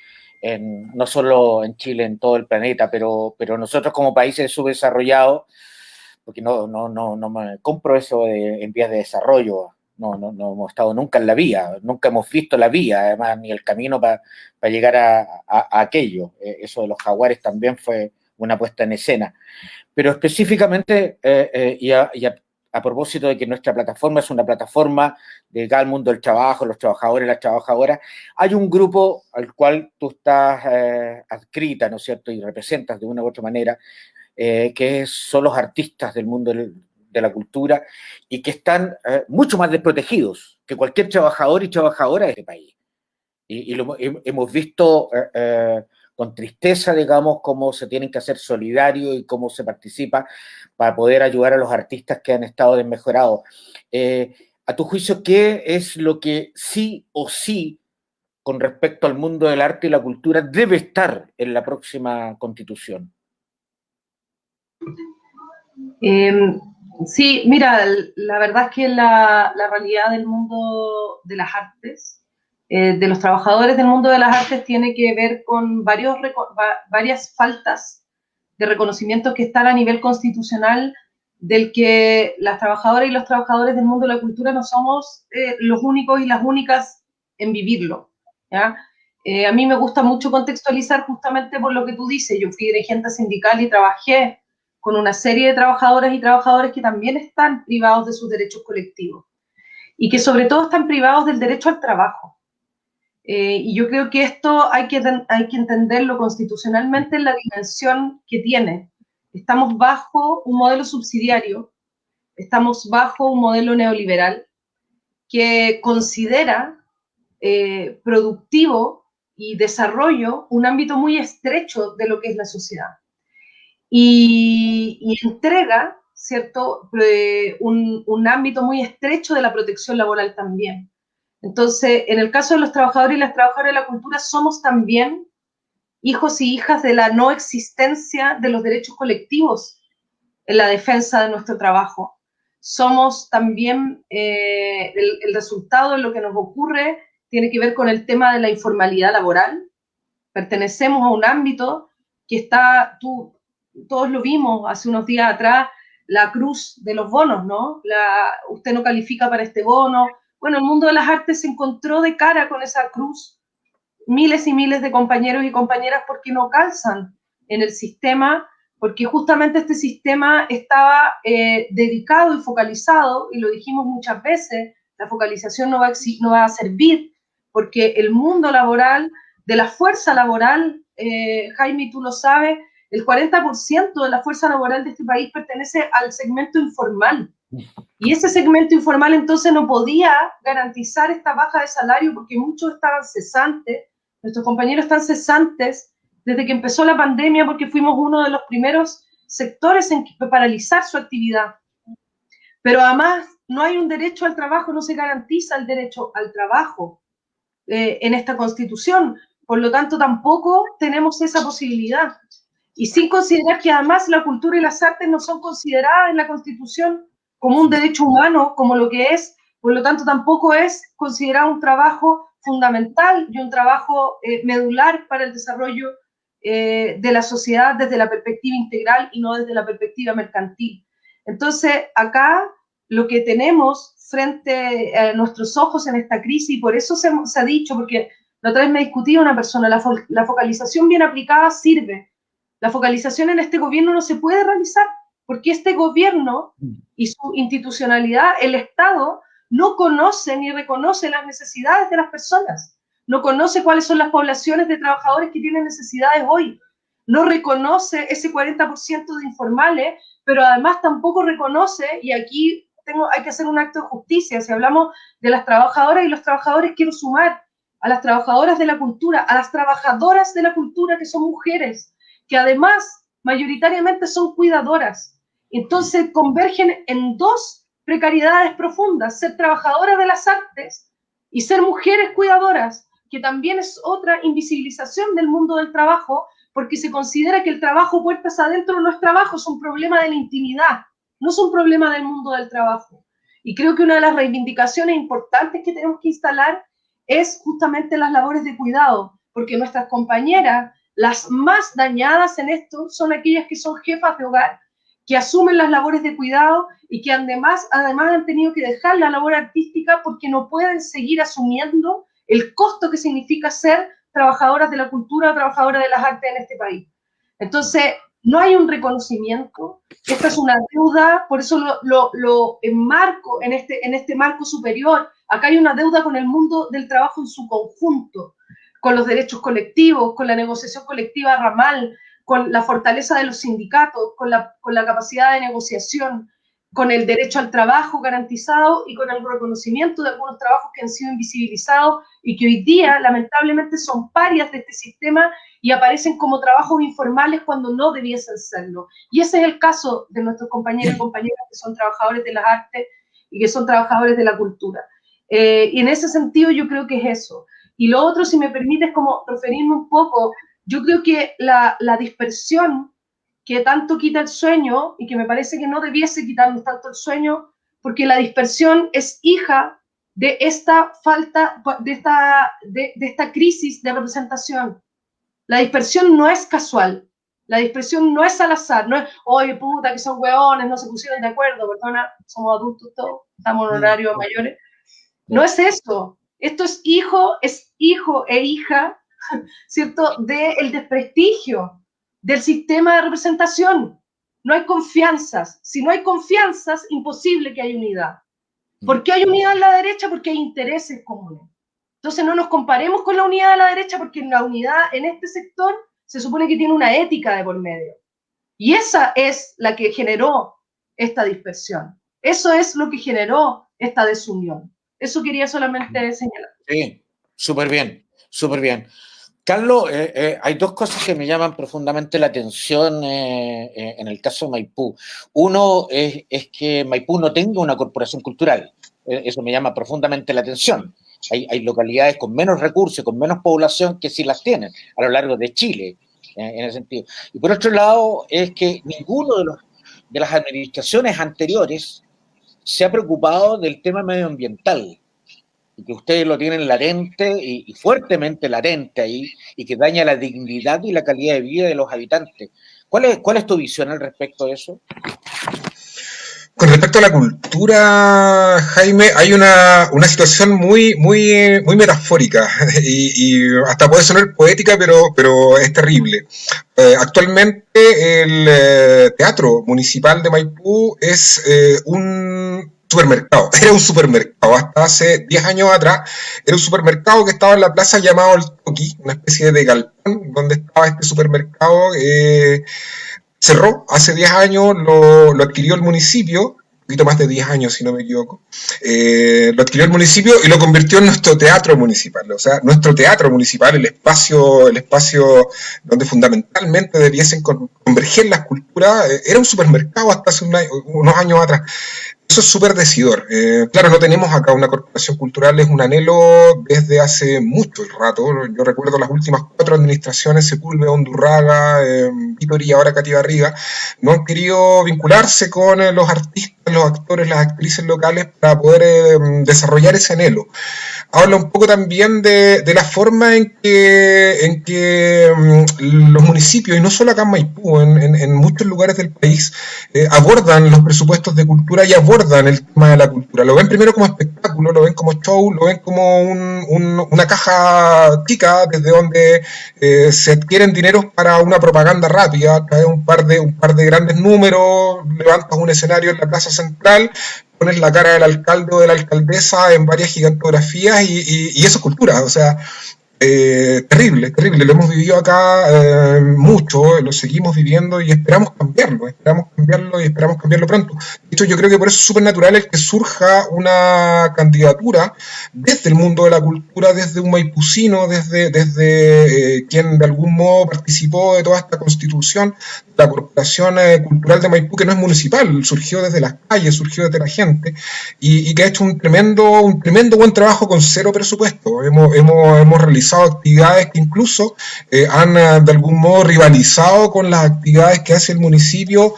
No solo en Chile, en todo el planeta, pero nosotros como países subdesarrollados, porque no me compro eso en vías de desarrollo, no hemos estado nunca en la vía, nunca hemos visto la vía, además, ni el camino para llegar a aquello. Eso de los jaguares también fue una puesta en escena. Pero específicamente, a propósito de que nuestra plataforma es una plataforma dedicada al mundo del trabajo, los trabajadores, las trabajadoras, hay un grupo al cual tú estás adscrita, ¿no es cierto?, y representas de una u otra manera, que son los artistas del mundo de la cultura y que están mucho más desprotegidos que cualquier trabajador y trabajadora de este país. Y hemos visto con tristeza, digamos, cómo se tienen que hacer solidarios y cómo se participa para poder ayudar a los artistas que han estado desmejorados. A tu juicio, ¿qué es lo que sí o sí, con respecto al mundo del arte y la cultura, debe estar en la próxima Constitución? Sí, mira, la verdad es que la realidad del mundo de las artes, de los trabajadores del mundo de las artes, tiene que ver con varias faltas de reconocimientos que están a nivel constitucional, del que las trabajadoras y los trabajadores del mundo de la cultura no somos los únicos y las únicas en vivirlo, ¿ya? A mí me gusta mucho contextualizar justamente por lo que tú dices. Yo fui dirigente sindical y trabajé con una serie de trabajadoras y trabajadores que también están privados de sus derechos colectivos y que sobre todo están privados del derecho al trabajo. Y yo creo que esto hay que entenderlo constitucionalmente en la dimensión que tiene. Estamos bajo un modelo subsidiario, estamos bajo un modelo neoliberal que considera productivo y desarrollo un ámbito muy estrecho de lo que es la sociedad. Y entrega, ¿cierto?, un ámbito muy estrecho de la protección laboral también. Entonces, en el caso de los trabajadores y las trabajadoras de la cultura, somos también hijos y hijas de la no existencia de los derechos colectivos en la defensa de nuestro trabajo. Somos también el resultado de lo que nos ocurre tiene que ver con el tema de la informalidad laboral. Pertenecemos a un ámbito que está, todos lo vimos hace unos días atrás, la cruz de los bonos, ¿no? Usted no califica para este bono. Bueno, el mundo de las artes se encontró de cara con esa cruz, miles y miles de compañeros y compañeras porque no calzan en el sistema, porque justamente este sistema estaba dedicado y focalizado, y lo dijimos muchas veces, la focalización no va a servir, porque el mundo laboral, de la fuerza laboral, Jaime, tú lo sabes, el 40% de la fuerza laboral de este país pertenece al segmento informal. Y ese segmento informal entonces no podía garantizar esta baja de salario porque muchos estaban cesantes, nuestros compañeros están cesantes desde que empezó la pandemia porque fuimos uno de los primeros sectores en paralizar su actividad. Pero además no hay un derecho al trabajo, no se garantiza el derecho al trabajo en esta Constitución, por lo tanto tampoco tenemos esa posibilidad. Y sin considerar que además la cultura y las artes no son consideradas en la Constitución como un derecho humano, como lo que es, por lo tanto tampoco es considerado un trabajo fundamental y un trabajo medular para el desarrollo de la sociedad desde la perspectiva integral y no desde la perspectiva mercantil. Entonces, acá lo que tenemos frente a nuestros ojos en esta crisis, y por eso se ha dicho, porque la otra vez me discutía una persona, la focalización bien aplicada sirve. La focalización en este gobierno no se puede realizar, porque este gobierno y su institucionalidad, el Estado, no conoce ni reconoce las necesidades de las personas, no conoce cuáles son las poblaciones de trabajadores que tienen necesidades hoy, no reconoce ese 40% de informales, pero además tampoco reconoce, y aquí hay que hacer un acto de justicia, si hablamos de las trabajadoras y los trabajadores, quiero sumar a las trabajadoras de la cultura, a las trabajadoras de la cultura que son mujeres, que además mayoritariamente son cuidadoras. Entonces convergen en dos precariedades profundas, ser trabajadoras de las artes y ser mujeres cuidadoras, que también es otra invisibilización del mundo del trabajo, porque se considera que el trabajo puertas adentro no es trabajo, es un problema de la intimidad, no es un problema del mundo del trabajo. Y creo que una de las reivindicaciones importantes que tenemos que instalar es justamente las labores de cuidado, porque nuestras compañeras, las más dañadas en esto, son aquellas que son jefas de hogar, que asumen las labores de cuidado y que además han tenido que dejar la labor artística porque no pueden seguir asumiendo el costo que significa ser trabajadoras de la cultura o trabajadoras de las artes en este país. Entonces, no hay un reconocimiento, esta es una deuda, por eso lo enmarco en este marco superior. Acá hay una deuda con el mundo del trabajo en su conjunto, con los derechos colectivos, con la negociación colectiva ramal, con la fortaleza de los sindicatos, con la capacidad de negociación, con el derecho al trabajo garantizado y con el reconocimiento de algunos trabajos que han sido invisibilizados y que hoy día lamentablemente son parias de este sistema y aparecen como trabajos informales cuando no debiesen serlo. Y ese es el caso de nuestros compañeros y compañeras que son trabajadores de las artes y que son trabajadores de la cultura. Y en ese sentido yo creo que es eso. Y lo otro, si me permites como referirme un poco, yo creo que la dispersión que tanto quita el sueño, y que me parece que no debiese quitarnos tanto el sueño, porque la dispersión es hija de esta falta, de esta crisis de representación. La dispersión no es casual, la dispersión no es al azar, no es, oye, puta, que son hueones, no se pusieron de acuerdo, perdona, somos adultos todos, estamos en horario mayores. No es eso, esto es hijo e hija ¿cierto?, del desprestigio del sistema de representación. No hay confianzas. Si no hay confianzas, imposible que haya unidad. ¿Por qué hay unidad en la derecha? Porque hay intereses comunes. Entonces no nos comparemos con la unidad de la derecha, porque la unidad en este sector se supone que tiene una ética de por medio. Y esa es la que generó esta dispersión. Eso es lo que generó esta desunión. Eso quería solamente señalar. Sí, súper bien, súper bien. Carlos, hay dos cosas que me llaman profundamente la atención en el caso de Maipú. Uno es que Maipú no tenga una corporación cultural. Eso me llama profundamente la atención. Hay localidades con menos recursos, con menos población que sí las tienen a lo largo de Chile, en ese sentido. Y por otro lado, es que ninguno de las administraciones anteriores se ha preocupado del tema medioambiental, y que ustedes lo tienen latente y fuertemente latente ahí, y que daña la dignidad y la calidad de vida de los habitantes. ¿Cuál es tu visión al respecto de eso? Con respecto a la cultura, Jaime, hay una situación muy metafórica y hasta puede sonar poética, pero es terrible. Actualmente el Teatro Municipal de Maipú es un supermercado, era un supermercado, hasta hace 10 años atrás, era un supermercado que estaba en la plaza llamado El Toqui, una especie de galpón donde estaba este supermercado, cerró hace 10 años, lo adquirió el municipio, un poquito más de 10 años si no me equivoco, lo adquirió el municipio y lo convirtió en nuestro teatro municipal. O sea, nuestro teatro municipal, el espacio donde fundamentalmente debiesen converger las culturas, era un supermercado hasta hace unos años atrás. Eso es súper decidor. Claro, no tenemos acá una corporación cultural, es un anhelo desde hace mucho rato. Yo recuerdo las últimas 4 administraciones, Sepúlveda, Undurraga, Vitori y ahora Katy Barriga, no han querido vincularse con los artistas, los actores, las actrices locales para poder desarrollar ese anhelo. Habla un poco también de la forma en que los municipios, y no solo acá en Maipú, en muchos lugares del país, abordan los presupuestos de cultura y abordan el tema de la cultura. Lo ven primero como espectáculo, lo ven como show, lo ven como una caja chica desde donde se adquieren dineros para una propaganda rápida, traes un par de grandes números, levantas un escenario en la plaza central, pones la cara del alcalde o de la alcaldesa en varias gigantografías y eso es cultura. O sea, terrible, lo hemos vivido acá mucho, lo seguimos viviendo y esperamos cambiarlo y esperamos cambiarlo pronto. De hecho, yo creo que por eso es súper natural el que surja una candidatura desde el mundo de la cultura, desde un maipucino, desde quien de algún modo participó de toda esta constitución, la Corporación Cultural de Maipú, que no es municipal, surgió desde las calles, surgió desde la gente, y que ha hecho un tremendo buen trabajo con 0 presupuesto. Hemos realizado actividades que incluso han de algún modo rivalizado con las actividades que hace el municipio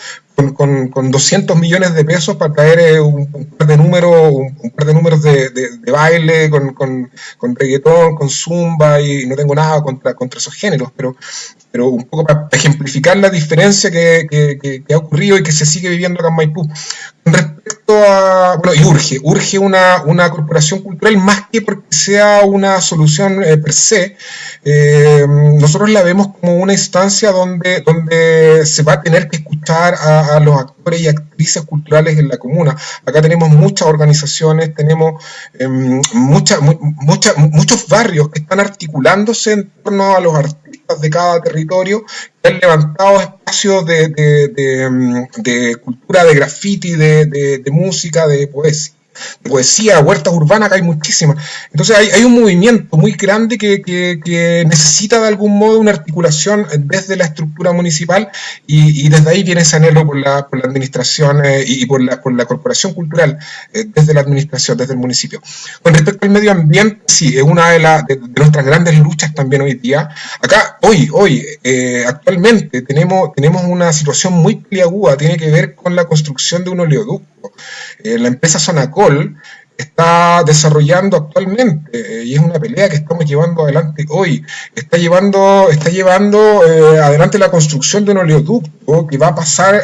con 200 millones de pesos para traer un par de números de baile, con reggaetón, con zumba, y no tengo nada contra esos géneros, pero un poco para ejemplificar la diferencia que ha ocurrido y que se sigue viviendo acá en Maipú. Con respecto a, y urge una corporación cultural, más que porque sea una solución per se, nosotros la vemos como una instancia donde se va a tener que escuchar a los actores y actrices culturales en la comuna. Acá tenemos muchas organizaciones, tenemos muchos barrios que están articulándose en torno a los artistas de cada territorio, que han levantado espacios de cultura, de graffiti, de música, de poesía, huertas urbanas, que hay muchísimas. Entonces hay un movimiento muy grande que necesita de algún modo una articulación desde la estructura municipal, y desde ahí viene ese anhelo por la administración y por la corporación cultural, desde la administración, desde el municipio. Con respecto al medio ambiente, sí, es una de nuestras grandes luchas también hoy día. Acá, actualmente tenemos una situación muy peliaguda, tiene que ver con la construcción de un oleoducto. La empresa Sonacol está desarrollando actualmente, y es una pelea que estamos llevando adelante hoy, está llevando adelante la construcción de un oleoducto que va a pasar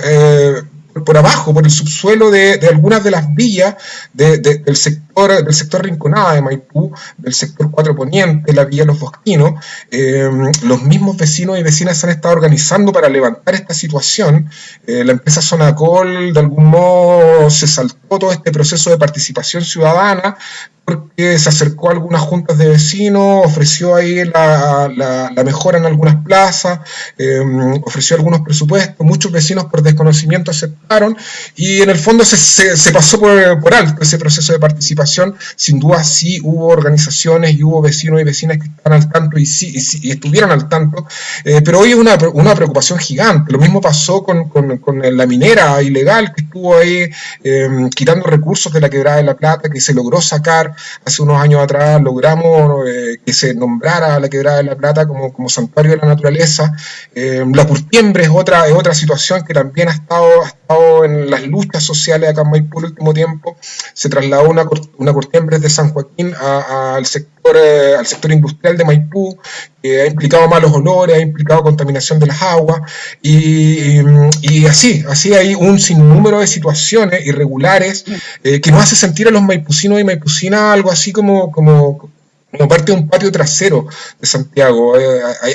por abajo, por el subsuelo de algunas de las villas del sector Rinconada de Maipú, del sector 4 Poniente, la villa Los Bosquinos. Los mismos vecinos y vecinas se han estado organizando para levantar esta situación. La empresa Sonacol, de algún modo, se saltó todo este proceso de participación ciudadana, porque se acercó a algunas juntas de vecinos, ofreció ahí la mejora en algunas plazas, ofreció algunos presupuestos, muchos vecinos por desconocimiento aceptaron, y en el fondo se pasó por alto ese proceso de participación. Sin duda sí hubo organizaciones y hubo vecinos y vecinas que estaban al tanto y estuvieron al tanto, pero hoy es una preocupación gigante. Lo mismo pasó con la minera ilegal que estuvo ahí quitando recursos de la Quebrada de la Plata, que se logró sacar. Hace unos años atrás logramos que se nombrara la Quebrada de la Plata como santuario de la naturaleza. La curtiembre es otra situación que también ha estado en las luchas sociales acá en Maipú el último tiempo. Se trasladó una curtiembre de San Joaquín al sector industrial de Maipú, que ha implicado malos olores, ha implicado contaminación de las aguas, y así hay un sinnúmero de situaciones irregulares que nos hace sentir a los maipucinos y maipucinas algo así como parte de un patio trasero de Santiago.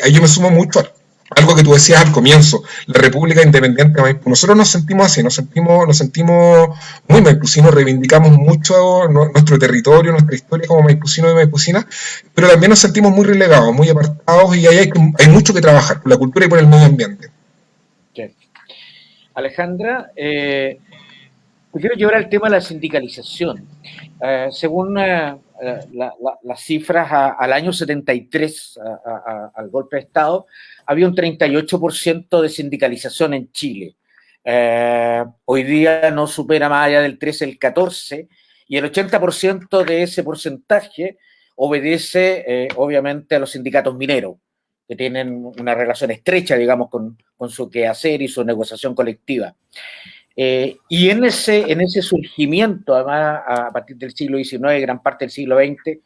Ahí yo me sumo mucho a algo que tú decías al comienzo, la República Independiente de Maipú. Nosotros nos sentimos así, nos sentimos muy maipucinos, reivindicamos mucho nuestro territorio, nuestra historia como maipucinos y maipucinas, pero también nos sentimos muy relegados, muy apartados, y ahí hay mucho que trabajar por la cultura y por el medio ambiente. Okay. Alejandra, te quiero llevar al tema de la sindicalización. Según las cifras, al año 73, al golpe de Estado, había un 38% de sindicalización en Chile. Hoy día no supera más allá del 13, el 14, y el 80% de ese porcentaje obedece, obviamente, a los sindicatos mineros, que tienen una relación estrecha, digamos, con su quehacer y su negociación colectiva. Y en ese surgimiento, además, a partir del siglo XIX, gran parte del siglo XX,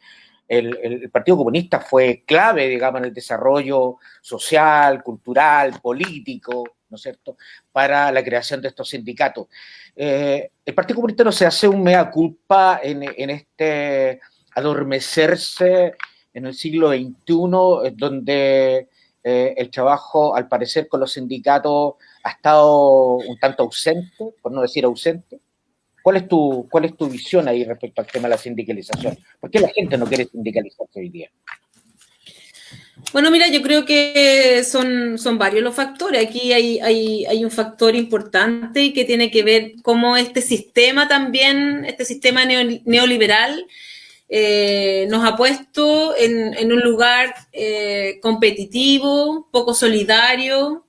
el Partido Comunista fue clave, digamos, en el desarrollo social, cultural, político, ¿no es cierto?, para la creación de estos sindicatos. El Partido Comunista no se hace un mea culpa en este adormecerse en el siglo XXI, donde el trabajo, al parecer, con los sindicatos ha estado un tanto ausente, por no decir ausente. ¿Cuál es tu visión ahí respecto al tema de la sindicalización? ¿Por qué la gente no quiere sindicalizarse hoy día? Bueno, mira, yo creo que son varios los factores. Aquí hay un factor importante y que tiene que ver cómo este sistema neoliberal nos ha puesto en un lugar competitivo, poco solidario,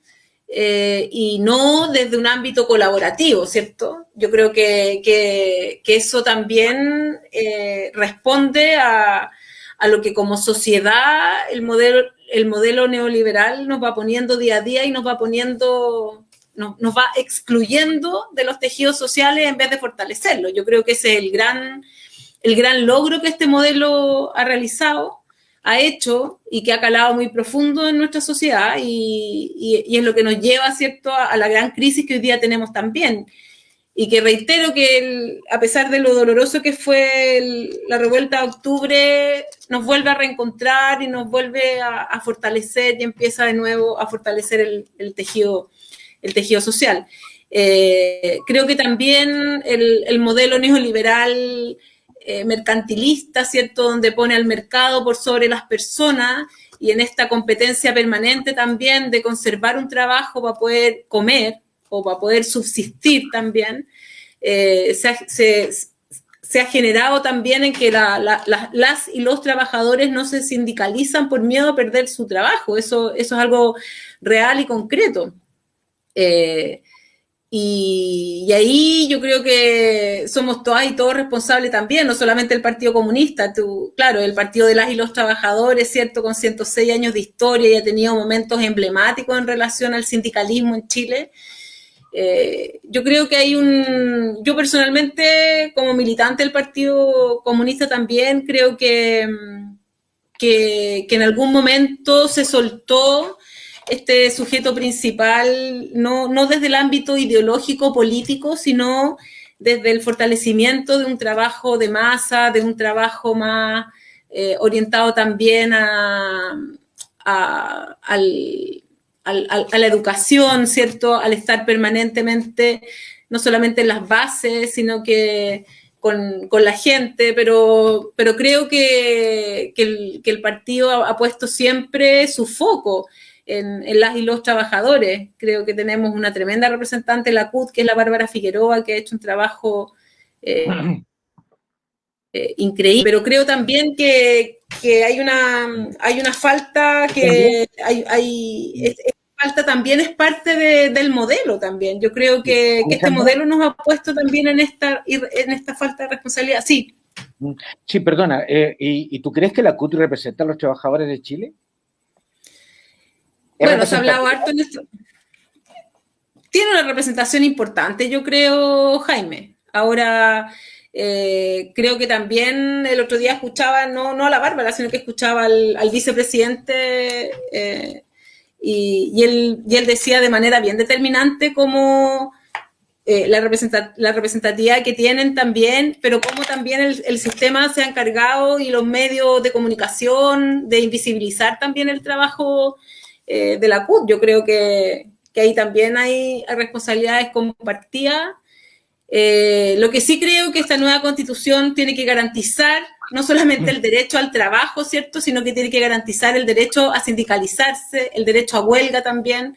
y no desde un ámbito colaborativo, ¿cierto? Yo creo que eso también responde a lo que como sociedad el modelo neoliberal nos va poniendo día a día y nos va excluyendo de los tejidos sociales en vez de fortalecerlos. Yo creo que ese es el gran logro que este modelo ha hecho y que ha calado muy profundo en nuestra sociedad y es lo que nos lleva, ¿cierto?, a la gran crisis que hoy día tenemos también. Y que reitero que a pesar de lo doloroso que fue la revuelta de octubre, nos vuelve a reencontrar y nos vuelve a fortalecer y empieza de nuevo a fortalecer el tejido social. Creo que también el modelo neoliberal mercantilista, ¿cierto?, donde pone al mercado por sobre las personas y en esta competencia permanente también de conservar un trabajo para poder comer o para poder subsistir también, se ha generado también en que las y los trabajadores no se sindicalizan por miedo a perder su trabajo. Eso es algo real y concreto. Y ahí yo creo que somos todas y todos responsables también, no solamente el Partido Comunista, claro, el Partido de las y los Trabajadores, ¿cierto?, con 106 años de historia y ha tenido momentos emblemáticos en relación al sindicalismo en Chile. Yo creo que yo personalmente, como militante del Partido Comunista también, creo que en algún momento se soltó este sujeto principal, no desde el ámbito ideológico, político, sino desde el fortalecimiento de un trabajo de masa, de un trabajo más orientado también a la educación, ¿cierto? Al estar permanentemente, no solamente en las bases, sino que con la gente, pero creo que el partido ha puesto siempre su foco en las y los trabajadores. Creo que tenemos una tremenda representante en la CUT, que es la Bárbara Figueroa, que ha hecho un trabajo increíble, pero creo también que hay una falta, que falta también es parte del modelo también. Yo creo que este modelo nos ha puesto también en esta falta de responsabilidad. Sí. Sí, perdona. ¿Y tú crees que la CUT representa a los trabajadores de Chile? Bueno, se ha hablado harto en esto. Tiene una representación importante, yo creo, Jaime. Ahora, creo que también el otro día escuchaba, no a la Bárbara, sino que escuchaba al vicepresidente y él decía de manera bien determinante cómo la representatividad que tienen también, pero cómo también el sistema se ha encargado y los medios de comunicación de invisibilizar también el trabajo de la CUT. Yo creo que ahí también hay responsabilidades compartidas. Lo que sí creo que esta nueva constitución tiene que garantizar no solamente el derecho al trabajo, ¿cierto?, sino que tiene que garantizar el derecho a sindicalizarse, el derecho a huelga también,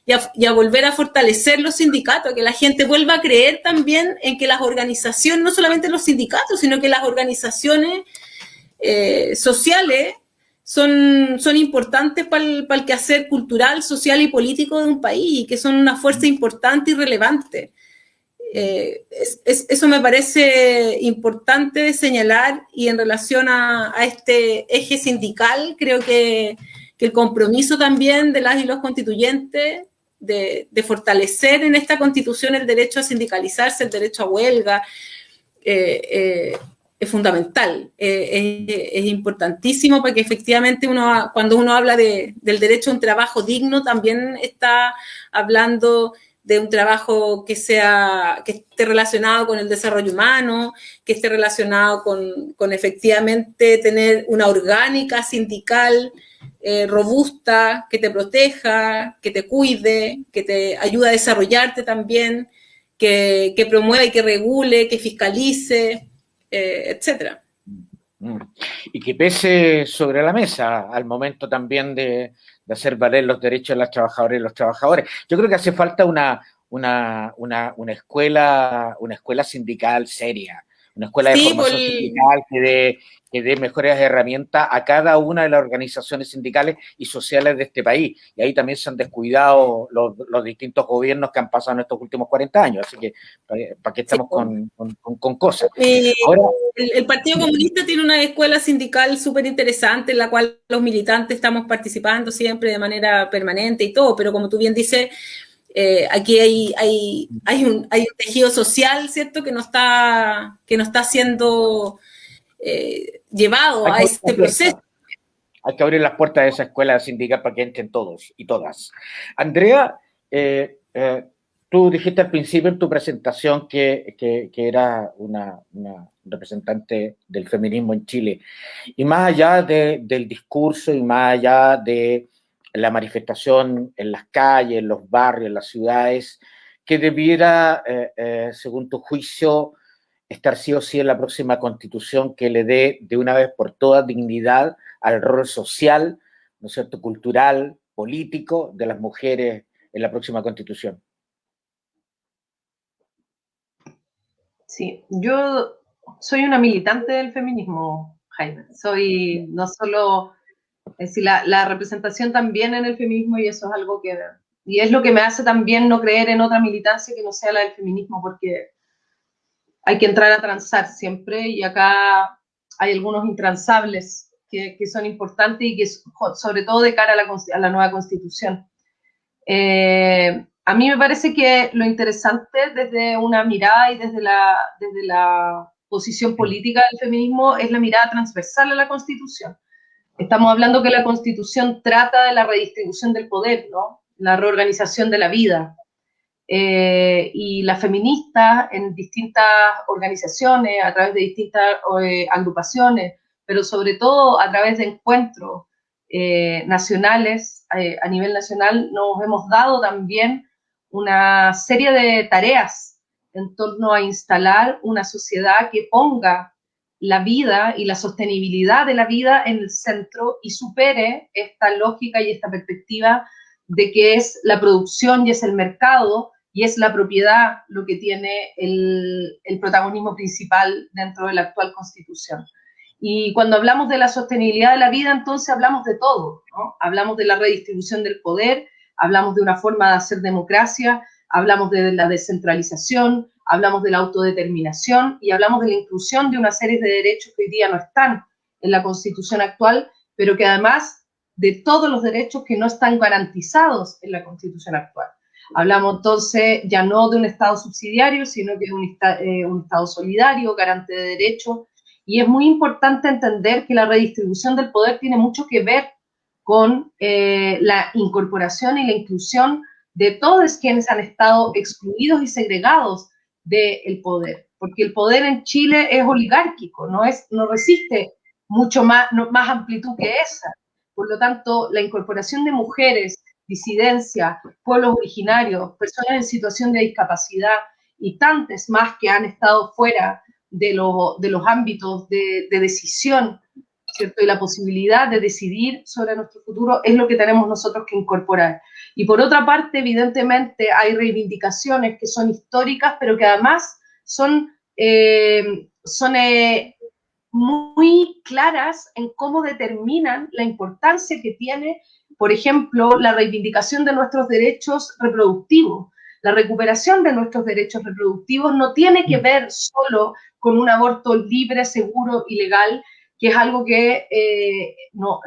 y a volver a fortalecer los sindicatos, que la gente vuelva a creer también en que las organizaciones, no solamente los sindicatos, sino que las organizaciones sociales son importantes para el quehacer cultural, social y político de un país, y que son una fuerza importante y relevante. Eso me parece importante señalar, y en relación a este eje sindical, creo que el compromiso también de las y los constituyentes de fortalecer en esta constitución el derecho a sindicalizarse, el derecho a huelga, es fundamental, es importantísimo, para que efectivamente cuando uno habla del derecho a un trabajo digno, también está hablando de un trabajo que esté relacionado con el desarrollo humano, que esté relacionado con efectivamente tener una orgánica sindical robusta, que te proteja, que te cuide, que te ayude a desarrollarte también, que promueva y que regule, que fiscalice, etcétera. Y que pese sobre la mesa al momento también de hacer valer los derechos de las trabajadoras y los trabajadores. Yo creo que hace falta una escuela sindical seria, una escuela de formación sindical que dé mejores herramientas a cada una de las organizaciones sindicales y sociales de este país. Y ahí también se han descuidado los distintos gobiernos que han pasado en estos últimos 40 años. Así que, ¿para qué estamos con cosas? Ahora, el Partido Comunista tiene una escuela sindical súper interesante, en la cual los militantes estamos participando siempre de manera permanente y todo, pero como tú bien dices, aquí hay un tejido social, ¿cierto?, que no está siendo llevado a este proceso. Hay que abrir las puertas de esa escuela sindical para que entren todos y todas. Andrea, tú dijiste al principio en tu presentación que era una representante del feminismo en Chile. Y más allá del discurso y más allá de la manifestación en las calles, en los barrios, en las ciudades, que debiera, según tu juicio, estar sí o sí en la próxima constitución, que le dé de una vez por todas dignidad al rol social, ¿no es cierto?, cultural, político de las mujeres en la próxima constitución? Sí, yo soy una militante del feminismo, Jaime. Soy no solo, es decir, la representación también en el feminismo, y eso es algo y es lo que me hace también no creer en otra militancia que no sea la del feminismo, porque hay que entrar a transar siempre, y acá hay algunos intransables que son importantes, y que sobre todo de cara a la nueva constitución. A mí me parece que lo interesante desde una mirada y desde la posición política del feminismo es la mirada transversal a la Constitución. Estamos hablando que la Constitución trata de la redistribución del poder, ¿no? La reorganización de la vida. Y las feministas en distintas organizaciones, a través de distintas agrupaciones, pero sobre todo a través de encuentros nacionales, a nivel nacional, nos hemos dado también una serie de tareas en torno a instalar una sociedad que ponga la vida y la sostenibilidad de la vida en el centro y supere esta lógica y esta perspectiva de que es la producción y es el mercado y es la propiedad lo que tiene el protagonismo principal dentro de la actual Constitución. Y cuando hablamos de la sostenibilidad de la vida, entonces hablamos de todo, ¿no? Hablamos de la redistribución del poder, hablamos de una forma de hacer democracia, hablamos de la descentralización, hablamos de la autodeterminación y hablamos de la inclusión de una serie de derechos que hoy día no están en la Constitución actual, pero que además de todos los derechos que no están garantizados en la Constitución actual. Hablamos entonces ya no de un Estado subsidiario, sino que de un Estado solidario, garante de derechos, y es muy importante entender que la redistribución del poder tiene mucho que ver con la incorporación y la inclusión de todos quienes han estado excluidos y segregados del poder, porque el poder en Chile es oligárquico, no resiste mucho más amplitud que esa. Por lo tanto, la incorporación de mujeres, disidencia, pueblos originarios, personas en situación de discapacidad y tantas más que han estado fuera de los ámbitos de decisión, ¿cierto? Y la posibilidad de decidir sobre nuestro futuro es lo que tenemos nosotros que incorporar. Y por otra parte, evidentemente, hay reivindicaciones que son históricas, pero que además son muy claras en cómo determinan la importancia que tiene, por ejemplo, la reivindicación de nuestros derechos reproductivos. La recuperación de nuestros derechos reproductivos no tiene que ver solo con un aborto libre, seguro y legal, que es algo que no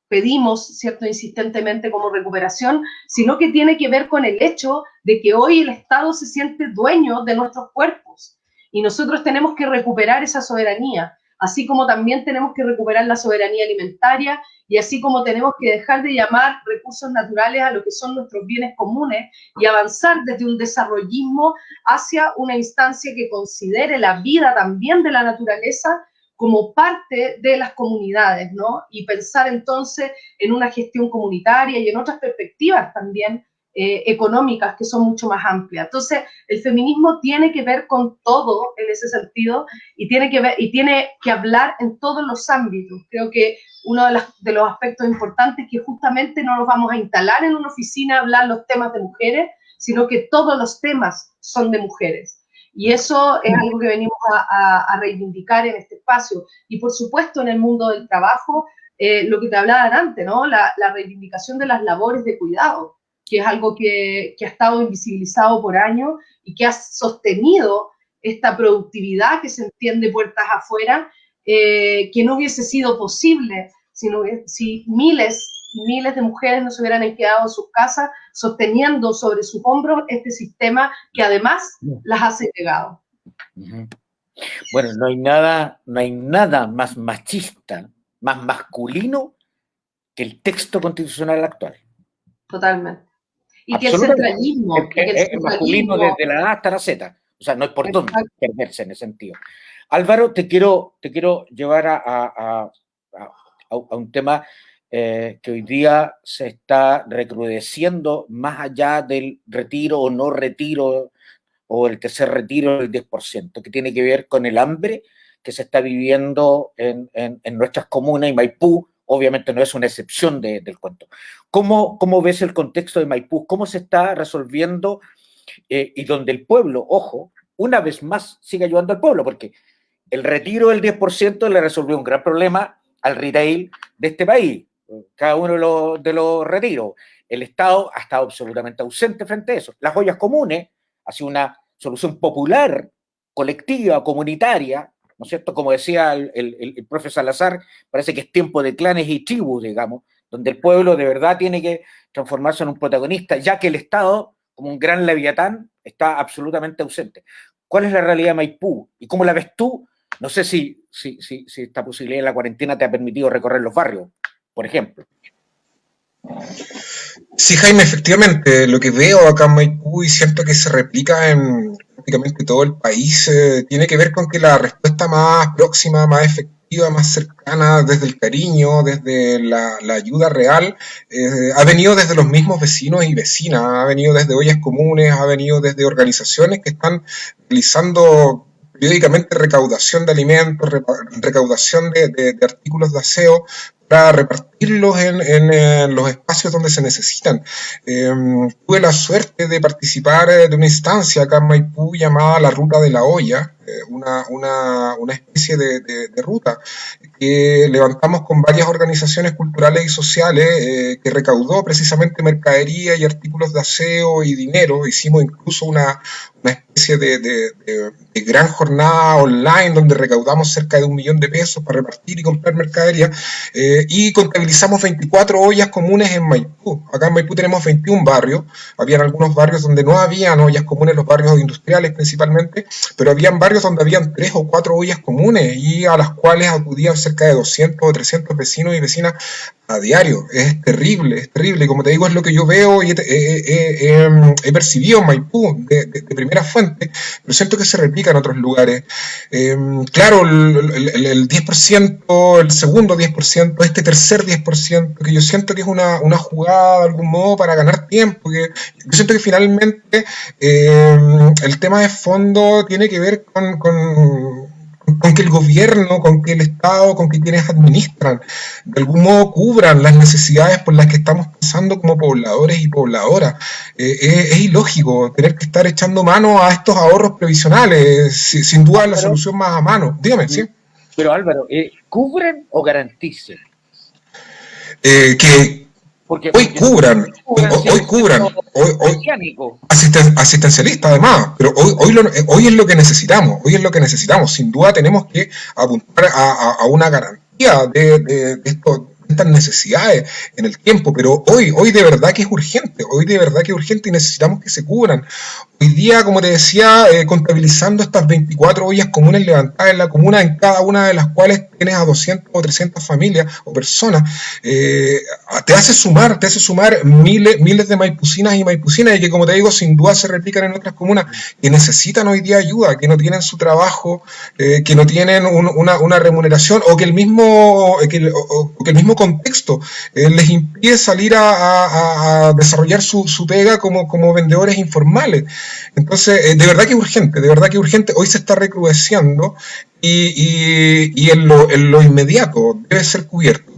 pedimos, ¿cierto?, insistentemente como recuperación, sino que tiene que ver con el hecho de que hoy el Estado se siente dueño de nuestros cuerpos y nosotros tenemos que recuperar esa soberanía, así como también tenemos que recuperar la soberanía alimentaria y así como tenemos que dejar de llamar recursos naturales a lo que son nuestros bienes comunes y avanzar desde un desarrollismo hacia una instancia que considere la vida también de la naturaleza como parte de las comunidades, ¿no? Y pensar entonces en una gestión comunitaria y en otras perspectivas también económicas que son mucho más amplias. Entonces, el feminismo tiene que ver con todo en ese sentido y tiene que hablar en todos los ámbitos. Creo que uno de los aspectos importantes es que justamente no nos vamos a instalar en una oficina a hablar los temas de mujeres, sino que todos los temas son de mujeres. Y eso es algo que venimos a reivindicar en este espacio. Y por supuesto en el mundo del trabajo, lo que te hablaban antes, ¿no? La reivindicación de las labores de cuidado, que es algo que ha estado invisibilizado por años y que ha sostenido esta productividad que se entiende puertas afuera, que no hubiese sido posible si miles y miles de mujeres no se hubieran quedado en sus casas sosteniendo sobre sus hombros este sistema que además las ha segregado. Bueno, no hay nada más machista, más masculino que el texto constitucional actual. Totalmente. Y que el centralismo. Es masculino desde la A hasta la Z. O sea, no hay por dónde perderse en ese sentido. Álvaro, te quiero llevar a un tema que hoy día se está recrudeciendo más allá del retiro o no retiro o el tercer retiro del 10%, que tiene que ver con el hambre que se está viviendo en nuestras comunas, y Maipú obviamente no es una excepción del cuento. ¿Cómo ves el contexto de Maipú? ¿Cómo se está resolviendo? Y donde el pueblo, ojo, una vez más sigue ayudando al pueblo, porque el retiro del 10% le resolvió un gran problema al retail de este país, cada uno de los retiros. El Estado ha estado absolutamente ausente frente a eso. Las ollas comunes ha sido una solución popular, colectiva, comunitaria, ¿no es cierto? Como decía el profe Salazar, parece que es tiempo de clanes y tribus, digamos, donde el pueblo de verdad tiene que transformarse en un protagonista, ya que el Estado, como un gran leviatán, está absolutamente ausente. ¿Cuál es la realidad de Maipú? ¿Y cómo la ves tú? No sé si esta posibilidad de la cuarentena te ha permitido recorrer los barrios. por ejemplo. Sí, Jaime, efectivamente, lo que veo acá en Maipú y siento que se replica en prácticamente todo el país, tiene que ver con que la respuesta más próxima, más efectiva, más cercana, desde el cariño, desde la ayuda real, ha venido desde los mismos vecinos y vecinas, ha venido desde ollas comunes, ha venido desde organizaciones que están realizando periódicamente recaudación de alimentos, recaudación de artículos de aseo, para repartirlos en los espacios donde se necesitan. Tuve la suerte de participar de una instancia acá en Maipú llamada la Ruta de la Olla, una especie de ruta que levantamos con varias organizaciones culturales y sociales, que recaudó precisamente mercadería y artículos de aseo y dinero. Hicimos incluso una especie de gran jornada online donde recaudamos cerca de 1 millón de pesos para repartir y comprar mercadería, y contabilizamos 24 ollas comunes en Maipú. Acá en Maipú tenemos 21 barrios, habían algunos barrios donde no habían ollas comunes, los barrios industriales principalmente, pero habían barrios donde habían 3 o 4 ollas comunes y a las cuales acudían cerca de 200 o 300 vecinos y vecinas a diario. Es terrible, como te digo, es lo que yo veo y he percibido en Maipú de primera fuente, pero siento que se replica en otros lugares. Claro, el 10%, el segundo 10%, este tercer 10%, que yo siento que es una jugada de algún modo para ganar tiempo, que yo siento que finalmente el tema de fondo tiene que ver con que el gobierno, con que el Estado, con que quienes administran, de algún modo cubran las necesidades por las que estamos pasando como pobladores y pobladoras. Es ilógico tener que estar echando mano a estos ahorros previsionales, sin duda la solución más a mano. Dígame, ¿sí? Pero Álvaro, ¿cubren o garanticen? Porque hoy cubran asistencialista además, pero hoy es lo que necesitamos, sin duda tenemos que apuntar a una garantía de estas necesidades en el tiempo, pero hoy de verdad que es urgente, y necesitamos que se cubran. Hoy día, como te decía, contabilizando estas 24 ollas comunes levantadas en la comuna, en cada una de las cuales tienes a 200 o 300 familias o personas, te hace sumar miles de maipucinas y maipucinas, y que, como te digo, sin duda se replican en otras comunas que necesitan hoy día ayuda, que no tienen su trabajo, que no tienen una remuneración, o que el mismo contexto les impide salir a desarrollar su pega como vendedores informales. Entonces, de verdad que es urgente, hoy se está recrudeciendo y en lo inmediato debe ser cubierto.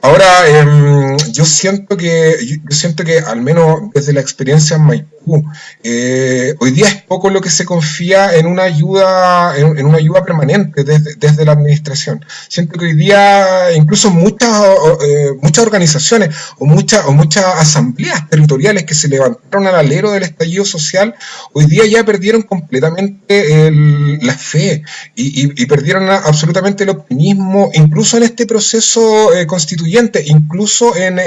Ahora, yo siento que al menos desde la experiencia en Maipú, hoy día es poco lo que se confía en una ayuda permanente desde la administración. Siento que hoy día incluso muchas organizaciones o muchas asambleas territoriales que se levantaron al alero del estallido social, hoy día ya perdieron completamente la fe y perdieron absolutamente el optimismo, incluso en este proceso constituyente, incluso en lo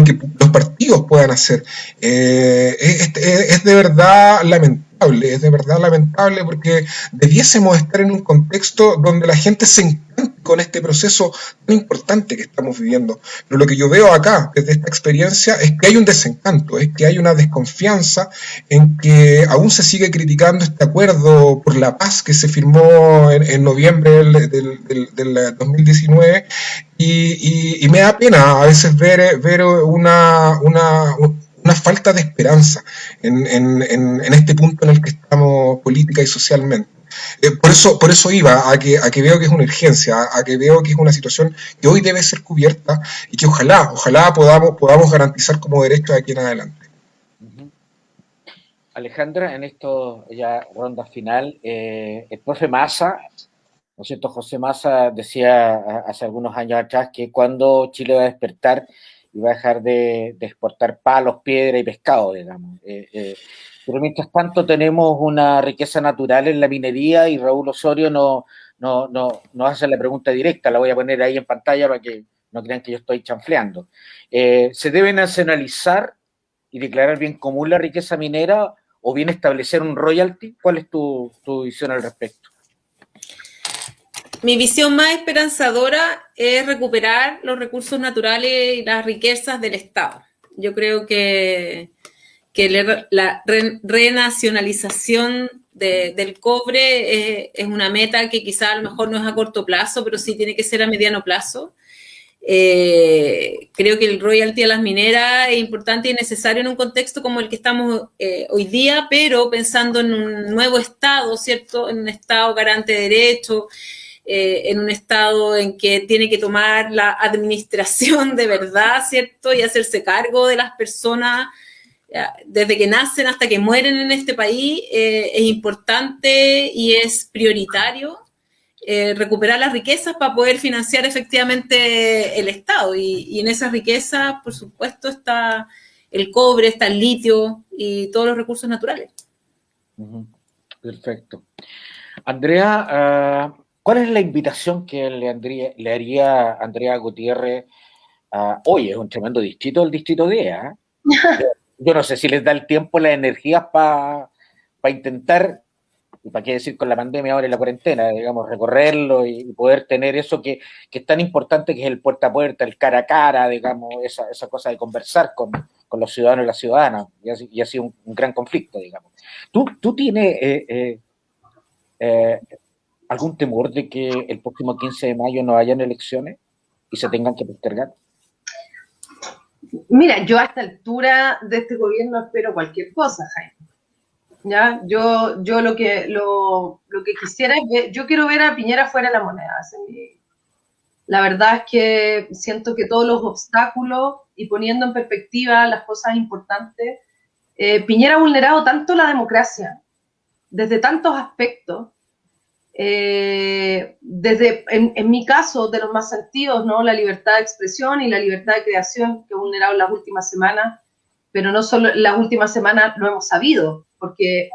que los partidos puedan hacer. Es de verdad lamentable, porque debiésemos estar en un contexto donde la gente se encante con este proceso tan importante que estamos viviendo. Pero lo que yo veo acá, desde esta experiencia, es que hay un desencanto, es que hay una desconfianza en que aún se sigue criticando este acuerdo por la paz que se firmó en noviembre del 2019, y me da pena a veces ver una falta de esperanza en este punto en el que estamos política y socialmente. Por eso iba a que veo que es una urgencia, a que veo que es una situación que hoy debe ser cubierta y que ojalá podamos garantizar como derecho de aquí en adelante. Alejandra, en esto ya ronda final, el profe Massa, ¿no es cierto? José Massa decía hace algunos años atrás que cuando Chile va a despertar y va a dejar de exportar palos, piedra y pescado, digamos. Pero mientras tanto tenemos una riqueza natural en la minería, y Raúl Osorio nos hace la pregunta directa, la voy a poner ahí en pantalla para que no crean que yo estoy chanfleando. ¿Se debe nacionalizar y declarar bien común la riqueza minera, o bien establecer un royalty? ¿Cuál es tu visión al respecto? Mi visión más esperanzadora es recuperar los recursos naturales y las riquezas del Estado. Yo creo que la renacionalización del cobre es una meta que quizá a lo mejor no es a corto plazo, pero sí tiene que ser a mediano plazo. Creo que el royalty a las mineras es importante y necesario en un contexto como el que estamos hoy día, pero pensando en un nuevo Estado, ¿cierto? En un Estado garante de derechos, en un Estado en que tiene que tomar la administración de verdad, ¿cierto? Y hacerse cargo de las personas desde que nacen hasta que mueren en este país. Es importante y es prioritario recuperar las riquezas para poder financiar efectivamente el Estado. Y en esas riquezas, por supuesto, está el cobre, está el litio y todos los recursos naturales. Perfecto. Andrea, ¿cuál es la invitación que le haría Andrea Gutiérrez? Oye, es un tremendo distrito, el distrito 10, ¿eh? Yo no sé si les da el tiempo, las energías para intentar, y para qué decir con la pandemia ahora y la cuarentena, digamos, recorrerlo y poder tener eso que es tan importante, que es el puerta a puerta, el cara a cara, digamos, esa cosa de conversar con los ciudadanos y las ciudadanas, y ha sido un gran conflicto, digamos. ¿Tú tienes algún temor de que el próximo 15 de mayo no hayan elecciones y se tengan que postergar? Mira, yo a esta altura de este gobierno espero cualquier cosa, Jaime. ¿Ya? Yo lo que quisiera es ver, yo quiero ver a Piñera fuera de la moneda. La verdad es que siento que todos los obstáculos, y poniendo en perspectiva las cosas importantes, Piñera ha vulnerado tanto la democracia, desde tantos aspectos, desde, en mi caso, de los más sentidos, ¿no? La libertad de expresión y la libertad de creación que he vulnerado en las últimas semanas, pero no solo en las últimas semanas lo hemos sabido, porque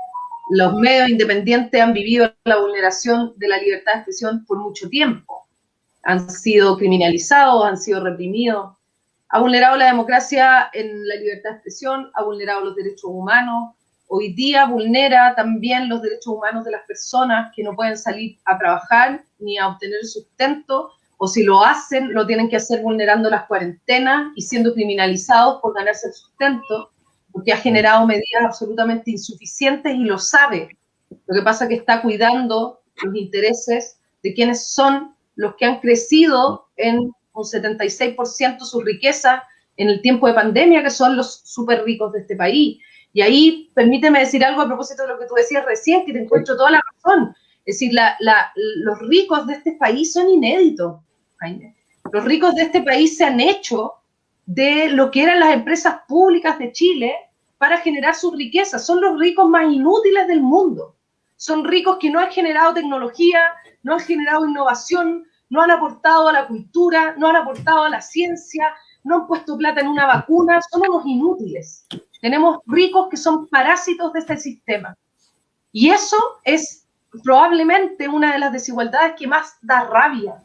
los medios independientes han vivido la vulneración de la libertad de expresión por mucho tiempo. Han sido criminalizados, han sido reprimidos. Ha vulnerado la democracia en la libertad de expresión, ha vulnerado los derechos humanos. Hoy día vulnera también los derechos humanos de las personas que no pueden salir a trabajar ni a obtener sustento, o si lo hacen, lo tienen que hacer vulnerando las cuarentenas y siendo criminalizados por ganarse el sustento, porque ha generado medidas absolutamente insuficientes y lo sabe. Lo que pasa es que está cuidando los intereses de quienes son los que han crecido en un 76% su riqueza en el tiempo de pandemia, que son los súper ricos de este país. Y ahí, permíteme decir algo a propósito de lo que tú decías recién, que te encuentro toda la razón. Es decir, los ricos de este país son inéditos, Jaime. Los ricos de este país se han hecho de lo que eran las empresas públicas de Chile para generar sus riquezas. Son los ricos más inútiles del mundo. Son ricos que no han generado tecnología, no han generado innovación, no han aportado a la cultura, no han aportado a la ciencia, no han puesto plata en una vacuna, son unos inútiles. Tenemos ricos que son parásitos de este sistema. Y eso es probablemente una de las desigualdades que más da rabia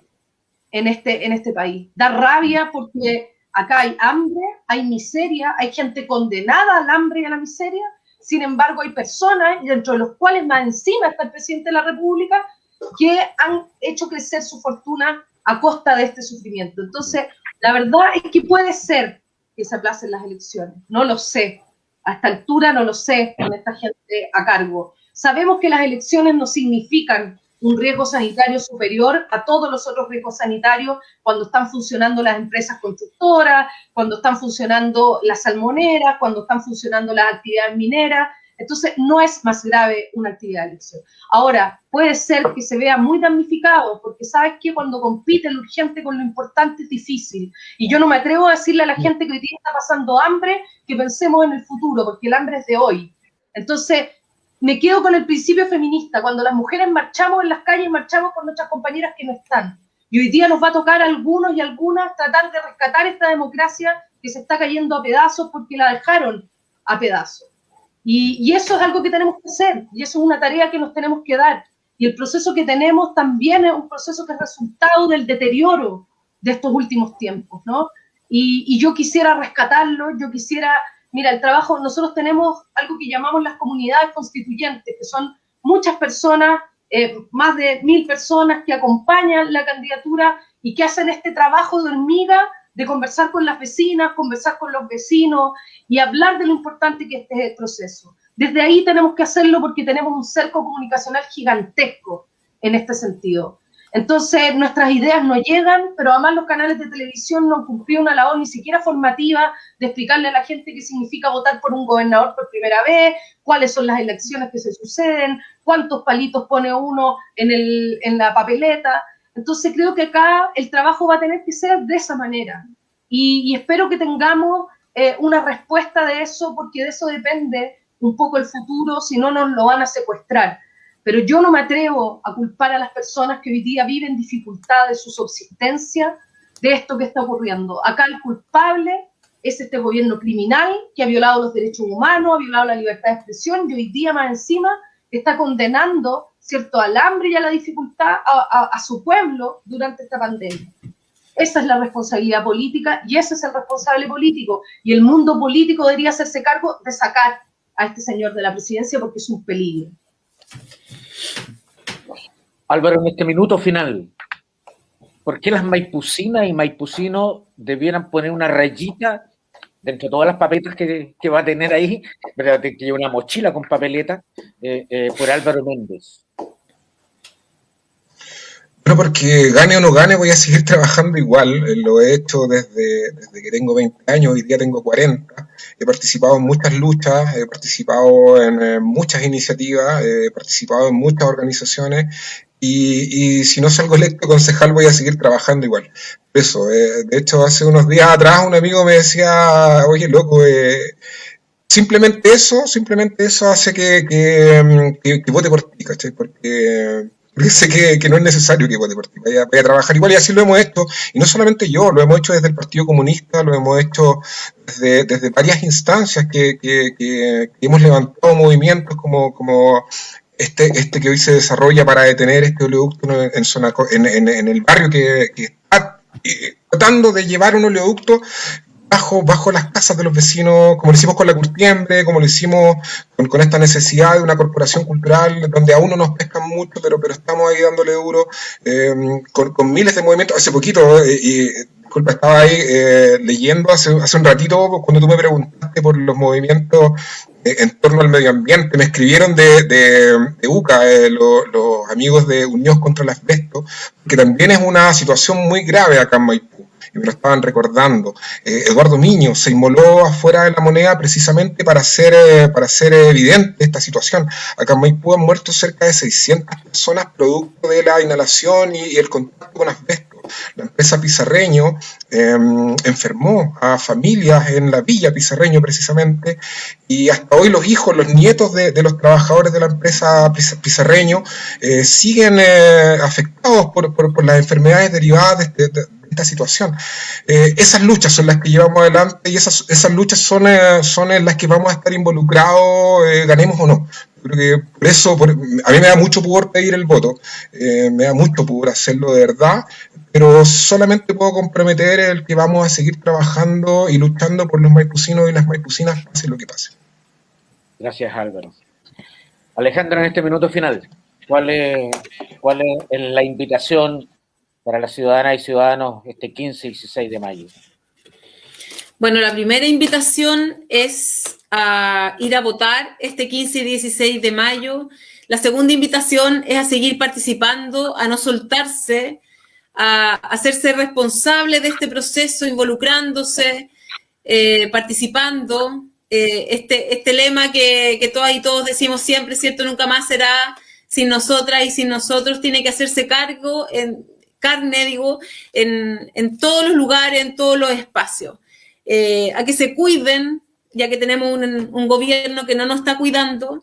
en este país. Da rabia porque acá hay hambre, hay miseria, hay gente condenada al hambre y a la miseria. Sin embargo, hay personas, dentro de los cuales más encima está el presidente de la República, que han hecho crecer su fortuna a costa de este sufrimiento. Entonces, la verdad es que puede ser que se aplacen las elecciones. No lo sé. A esta altura no lo sé con esta gente a cargo. Sabemos que las elecciones no significan un riesgo sanitario superior a todos los otros riesgos sanitarios cuando están funcionando las empresas constructoras, cuando están funcionando las salmoneras, cuando están funcionando las actividades mineras. Entonces, no es más grave una actividad de elección. Ahora, puede ser que se vea muy damnificado, porque sabes que cuando compite lo urgente con lo importante es difícil. Y yo no me atrevo a decirle a la gente que hoy día está pasando hambre que pensemos en el futuro, porque el hambre es de hoy. Entonces, me quedo con el principio feminista. Cuando las mujeres marchamos en las calles, marchamos por nuestras compañeras que no están. Y hoy día nos va a tocar a algunos y algunas tratar de rescatar esta democracia que se está cayendo a pedazos porque la dejaron a pedazos. Y eso es algo que tenemos que hacer, y eso es una tarea que nos tenemos que dar. Y el proceso que tenemos también es un proceso que es resultado del deterioro de estos últimos tiempos, ¿no? Y yo quisiera rescatarlo, yo quisiera... Mira, el trabajo, nosotros tenemos algo que llamamos las comunidades constituyentes, que son muchas personas más de 1000 personas que acompañan la candidatura y que hacen este trabajo de hormiga de conversar con las vecinas, conversar con los vecinos y hablar de lo importante que este es el proceso. Desde ahí tenemos que hacerlo porque tenemos un cerco comunicacional gigantesco en este sentido. Entonces, nuestras ideas no llegan, pero además los canales de televisión no han cumplido una labor ni siquiera formativa de explicarle a la gente qué significa votar por un gobernador por primera vez, cuáles son las elecciones que se suceden, cuántos palitos pone uno en la papeleta. Entonces, creo que acá el trabajo va a tener que ser de esa manera. Y espero que tengamos una respuesta de eso, porque de eso depende un poco el futuro, si no nos lo van a secuestrar. Pero yo no me atrevo a culpar a las personas que hoy día viven dificultad de su subsistencia de esto que está ocurriendo. Acá el culpable es este gobierno criminal que ha violado los derechos humanos, ha violado la libertad de expresión y hoy día más encima está condenando, ¿cierto?, al hambre y a la dificultad a su pueblo durante esta pandemia. Esa es la responsabilidad política y ese es el responsable político. Y el mundo político debería hacerse cargo de sacar a este señor de la presidencia porque es un peligro. Álvaro, en este minuto final, ¿por qué las maipucinas y maipucinos debieran poner una rayita dentro de todas las papeletas que va a tener ahí, ¿verdad?, que lleva una mochila con papeletas, por Álvaro Méndez? Bueno, porque gane o no gane voy a seguir trabajando igual, lo he hecho desde que tengo 20 años, hoy día tengo 40, he participado en muchas luchas, he participado en muchas iniciativas, he participado en muchas organizaciones y si no salgo electo concejal voy a seguir trabajando igual. Por eso, de hecho hace unos días atrás un amigo me decía, oye loco, simplemente eso hace que vote por ti, ¿cachai? Porque sé que no es necesario que vote por ti, vaya a trabajar igual y así lo hemos hecho, y no solamente yo, lo hemos hecho desde el Partido Comunista, lo hemos hecho desde varias instancias que hemos levantado movimientos como este que hoy se desarrolla para detener este oleoducto en el barrio que está tratando de llevar un oleoducto bajo las casas de los vecinos, como lo hicimos con la Curtiembre, como lo hicimos con esta necesidad de una corporación cultural, donde aún no nos pescan mucho, pero estamos ahí dándole duro, con miles de movimientos. Hace poquito, disculpa, estaba ahí leyendo hace un ratito, cuando tú me preguntaste por los movimientos en torno al medio ambiente, me escribieron de UCA, los amigos de Unión contra el Asbesto, que también es una situación muy grave acá en Maipú. Y me lo estaban recordando. Eduardo Miño se inmoló afuera de La Moneda precisamente para hacer evidente esta situación. Acá en Maipú han muerto cerca de 600 personas producto de la inhalación y el contacto con asbesto. La empresa Pizarreño enfermó a familias en la villa Pizarreño precisamente, y hasta hoy los hijos, los nietos de los trabajadores de la empresa Pizarreño siguen afectados por las enfermedades derivadas de esta situación. Esas luchas son las que llevamos adelante y esas luchas son en las que vamos a estar involucrados, ganemos o no. Creo que por eso, a mí me da mucho pudor pedir el voto, me da mucho pudor hacerlo de verdad, pero solamente puedo comprometer el que vamos a seguir trabajando y luchando por los maipucinos y las maipucinas, pase lo que pase. Gracias, Álvaro. Alejandra, en este minuto final, ¿cuál es la invitación para las ciudadanas y ciudadanos este 15 y 16 de mayo? Bueno, la primera invitación es a ir a votar este 15 y 16 de mayo. La segunda invitación es a seguir participando, a no soltarse, a hacerse responsable de este proceso, involucrándose, participando. Este lema que todas y todos decimos siempre, ¿cierto? Nunca más será sin nosotras y sin nosotros, tiene que hacerse cargo en todos los lugares, en todos los espacios. A que se cuiden, ya que tenemos un gobierno que no nos está cuidando.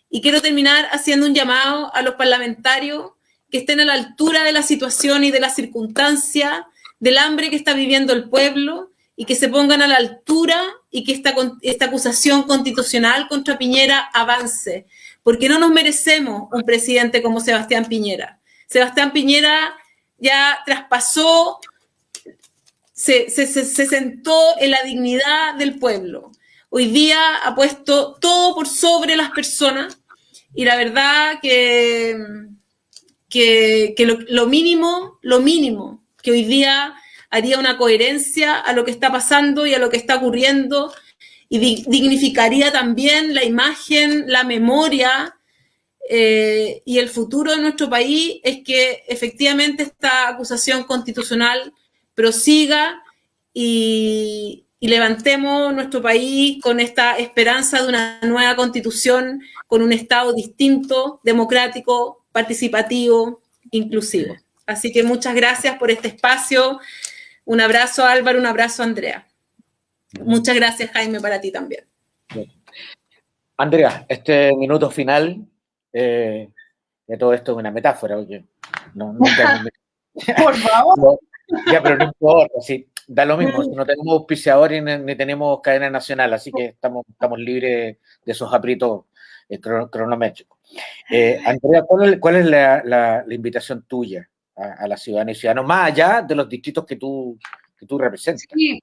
Y quiero terminar haciendo un llamado a los parlamentarios que estén a la altura de la situación y de la circunstancia, del hambre que está viviendo el pueblo, y que se pongan a la altura y que esta acusación constitucional contra Piñera avance, porque no nos merecemos un presidente como Sebastián Piñera. Sebastián Piñera ya traspasó, se sentó en la dignidad del pueblo. Hoy día ha puesto todo por sobre las personas y la verdad que que lo mínimo que hoy día haría una coherencia a lo que está pasando y a lo que está ocurriendo, y dignificaría también la imagen, la memoria y el futuro de nuestro país, es que efectivamente esta acusación constitucional prosiga y levantemos nuestro país con esta esperanza de una nueva constitución, con un Estado distinto, democrático, participativo, inclusivo. Así que muchas gracias por este espacio. Un abrazo, Álvaro, un abrazo, Andrea. Muchas gracias, Jaime, para ti también. Andrea, este minuto final de todo esto es una metáfora, oye. Nunca Por favor. no, ya, pero no importa, sí, da lo mismo, no tenemos auspiciadores ni tenemos cadena nacional, así que estamos libres de esos aprietos cronométricos. Andrea, ¿cuál es la invitación tuya a la ciudadanía y ciudadanos, más allá de los distritos que tú representas? Sí,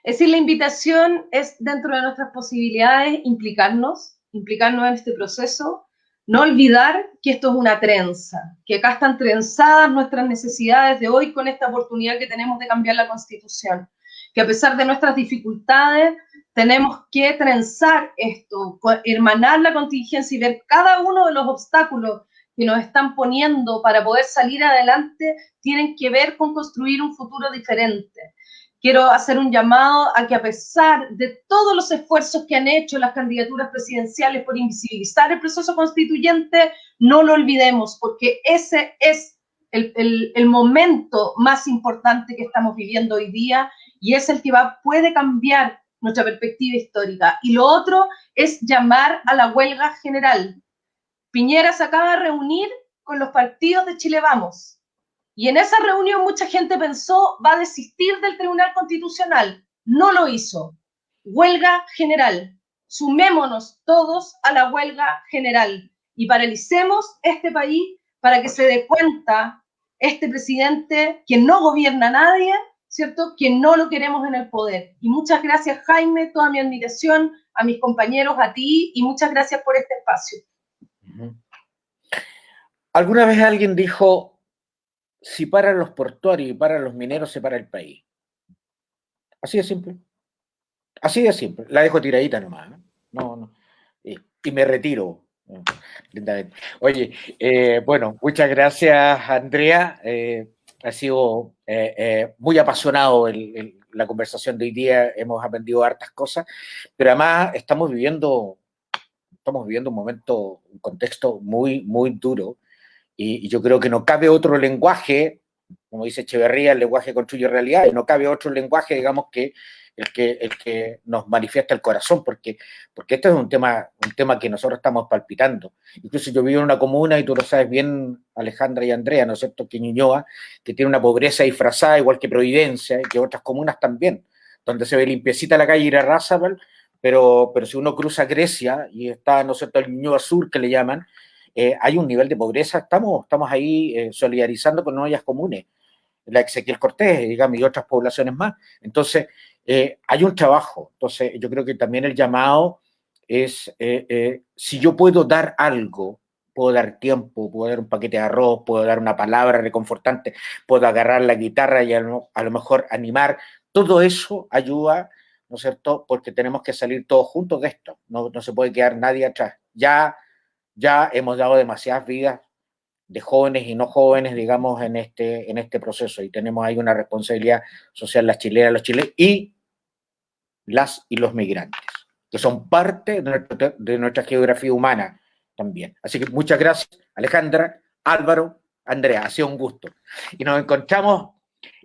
es decir, la invitación es, dentro de nuestras posibilidades, implicarnos en este proceso, no olvidar que esto es una trenza, que acá están trenzadas nuestras necesidades de hoy con esta oportunidad que tenemos de cambiar la Constitución, que a pesar de nuestras dificultades tenemos que trenzar esto, hermanar la contingencia y ver cada uno de los obstáculos que nos están poniendo para poder salir adelante, tienen que ver con construir un futuro diferente. Quiero hacer un llamado a que, a pesar de todos los esfuerzos que han hecho las candidaturas presidenciales por invisibilizar el proceso constituyente, no lo olvidemos, porque ese es el momento más importante que estamos viviendo hoy día, y es el que puede cambiar nuestra perspectiva histórica. Y lo otro es llamar a la huelga general. Piñera se acaba de reunir con los partidos de Chile Vamos. Y en esa reunión mucha gente pensó, va a desistir del Tribunal Constitucional. No lo hizo. Huelga general. Sumémonos todos a la huelga general y paralicemos este país para que se dé cuenta este presidente que no gobierna a nadie, ¿cierto? Que no lo queremos en el poder. Y muchas gracias, Jaime, toda mi admiración, a mis compañeros, a ti, y muchas gracias por este espacio. ¿Alguna vez alguien dijo, si paran los portuarios y paran los mineros, se para el país? Así de simple. Así de simple. La dejo tiradita nomás, ¿no? No. Y me retiro. Lindamente. Oye, bueno, muchas gracias, Andrea. Ha sido muy apasionado la conversación de hoy día. Hemos aprendido hartas cosas, pero además estamos viviendo un momento, un contexto muy, muy duro. Y yo creo que no cabe otro lenguaje, como dice Echeverría, el lenguaje construye realidad, y no cabe otro lenguaje, digamos, que el que nos manifiesta el corazón, porque este es un tema que nosotros estamos palpitando. Incluso yo vivo en una comuna, y tú lo sabes bien, Alejandra y Andrea, ¿no es cierto?, que Ñuñoa, que tiene una pobreza disfrazada, igual que Providencia, y que otras comunas también, donde se ve limpiecita la calle Irarrázaval, pero si uno cruza Grecia, y está, ¿no es cierto?, el Ñuñoa Sur, que le llaman, hay un nivel de pobreza. Estamos ahí solidarizando con ollas comunes, la Ezequiel Cortés, digamos, y otras poblaciones más. Entonces, hay un trabajo. Entonces, yo creo que también el llamado es, si yo puedo dar algo, puedo dar tiempo, puedo dar un paquete de arroz, puedo dar una palabra reconfortante, puedo agarrar la guitarra y a lo mejor animar, todo eso ayuda, ¿no es cierto?, porque tenemos que salir todos juntos de esto. No se puede quedar nadie atrás. Ya hemos dado demasiadas vidas de jóvenes y no jóvenes, digamos, en este proceso, y tenemos ahí una responsabilidad social, las chilenas, los chilenos y los migrantes, que son parte de nuestra geografía humana también. Así que muchas gracias, Alejandra, Álvaro, Andrea, ha sido un gusto. Y nos encontramos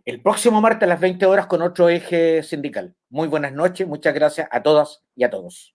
el próximo martes a las 20 horas con otro eje sindical. Muy buenas noches, muchas gracias a todas y a todos.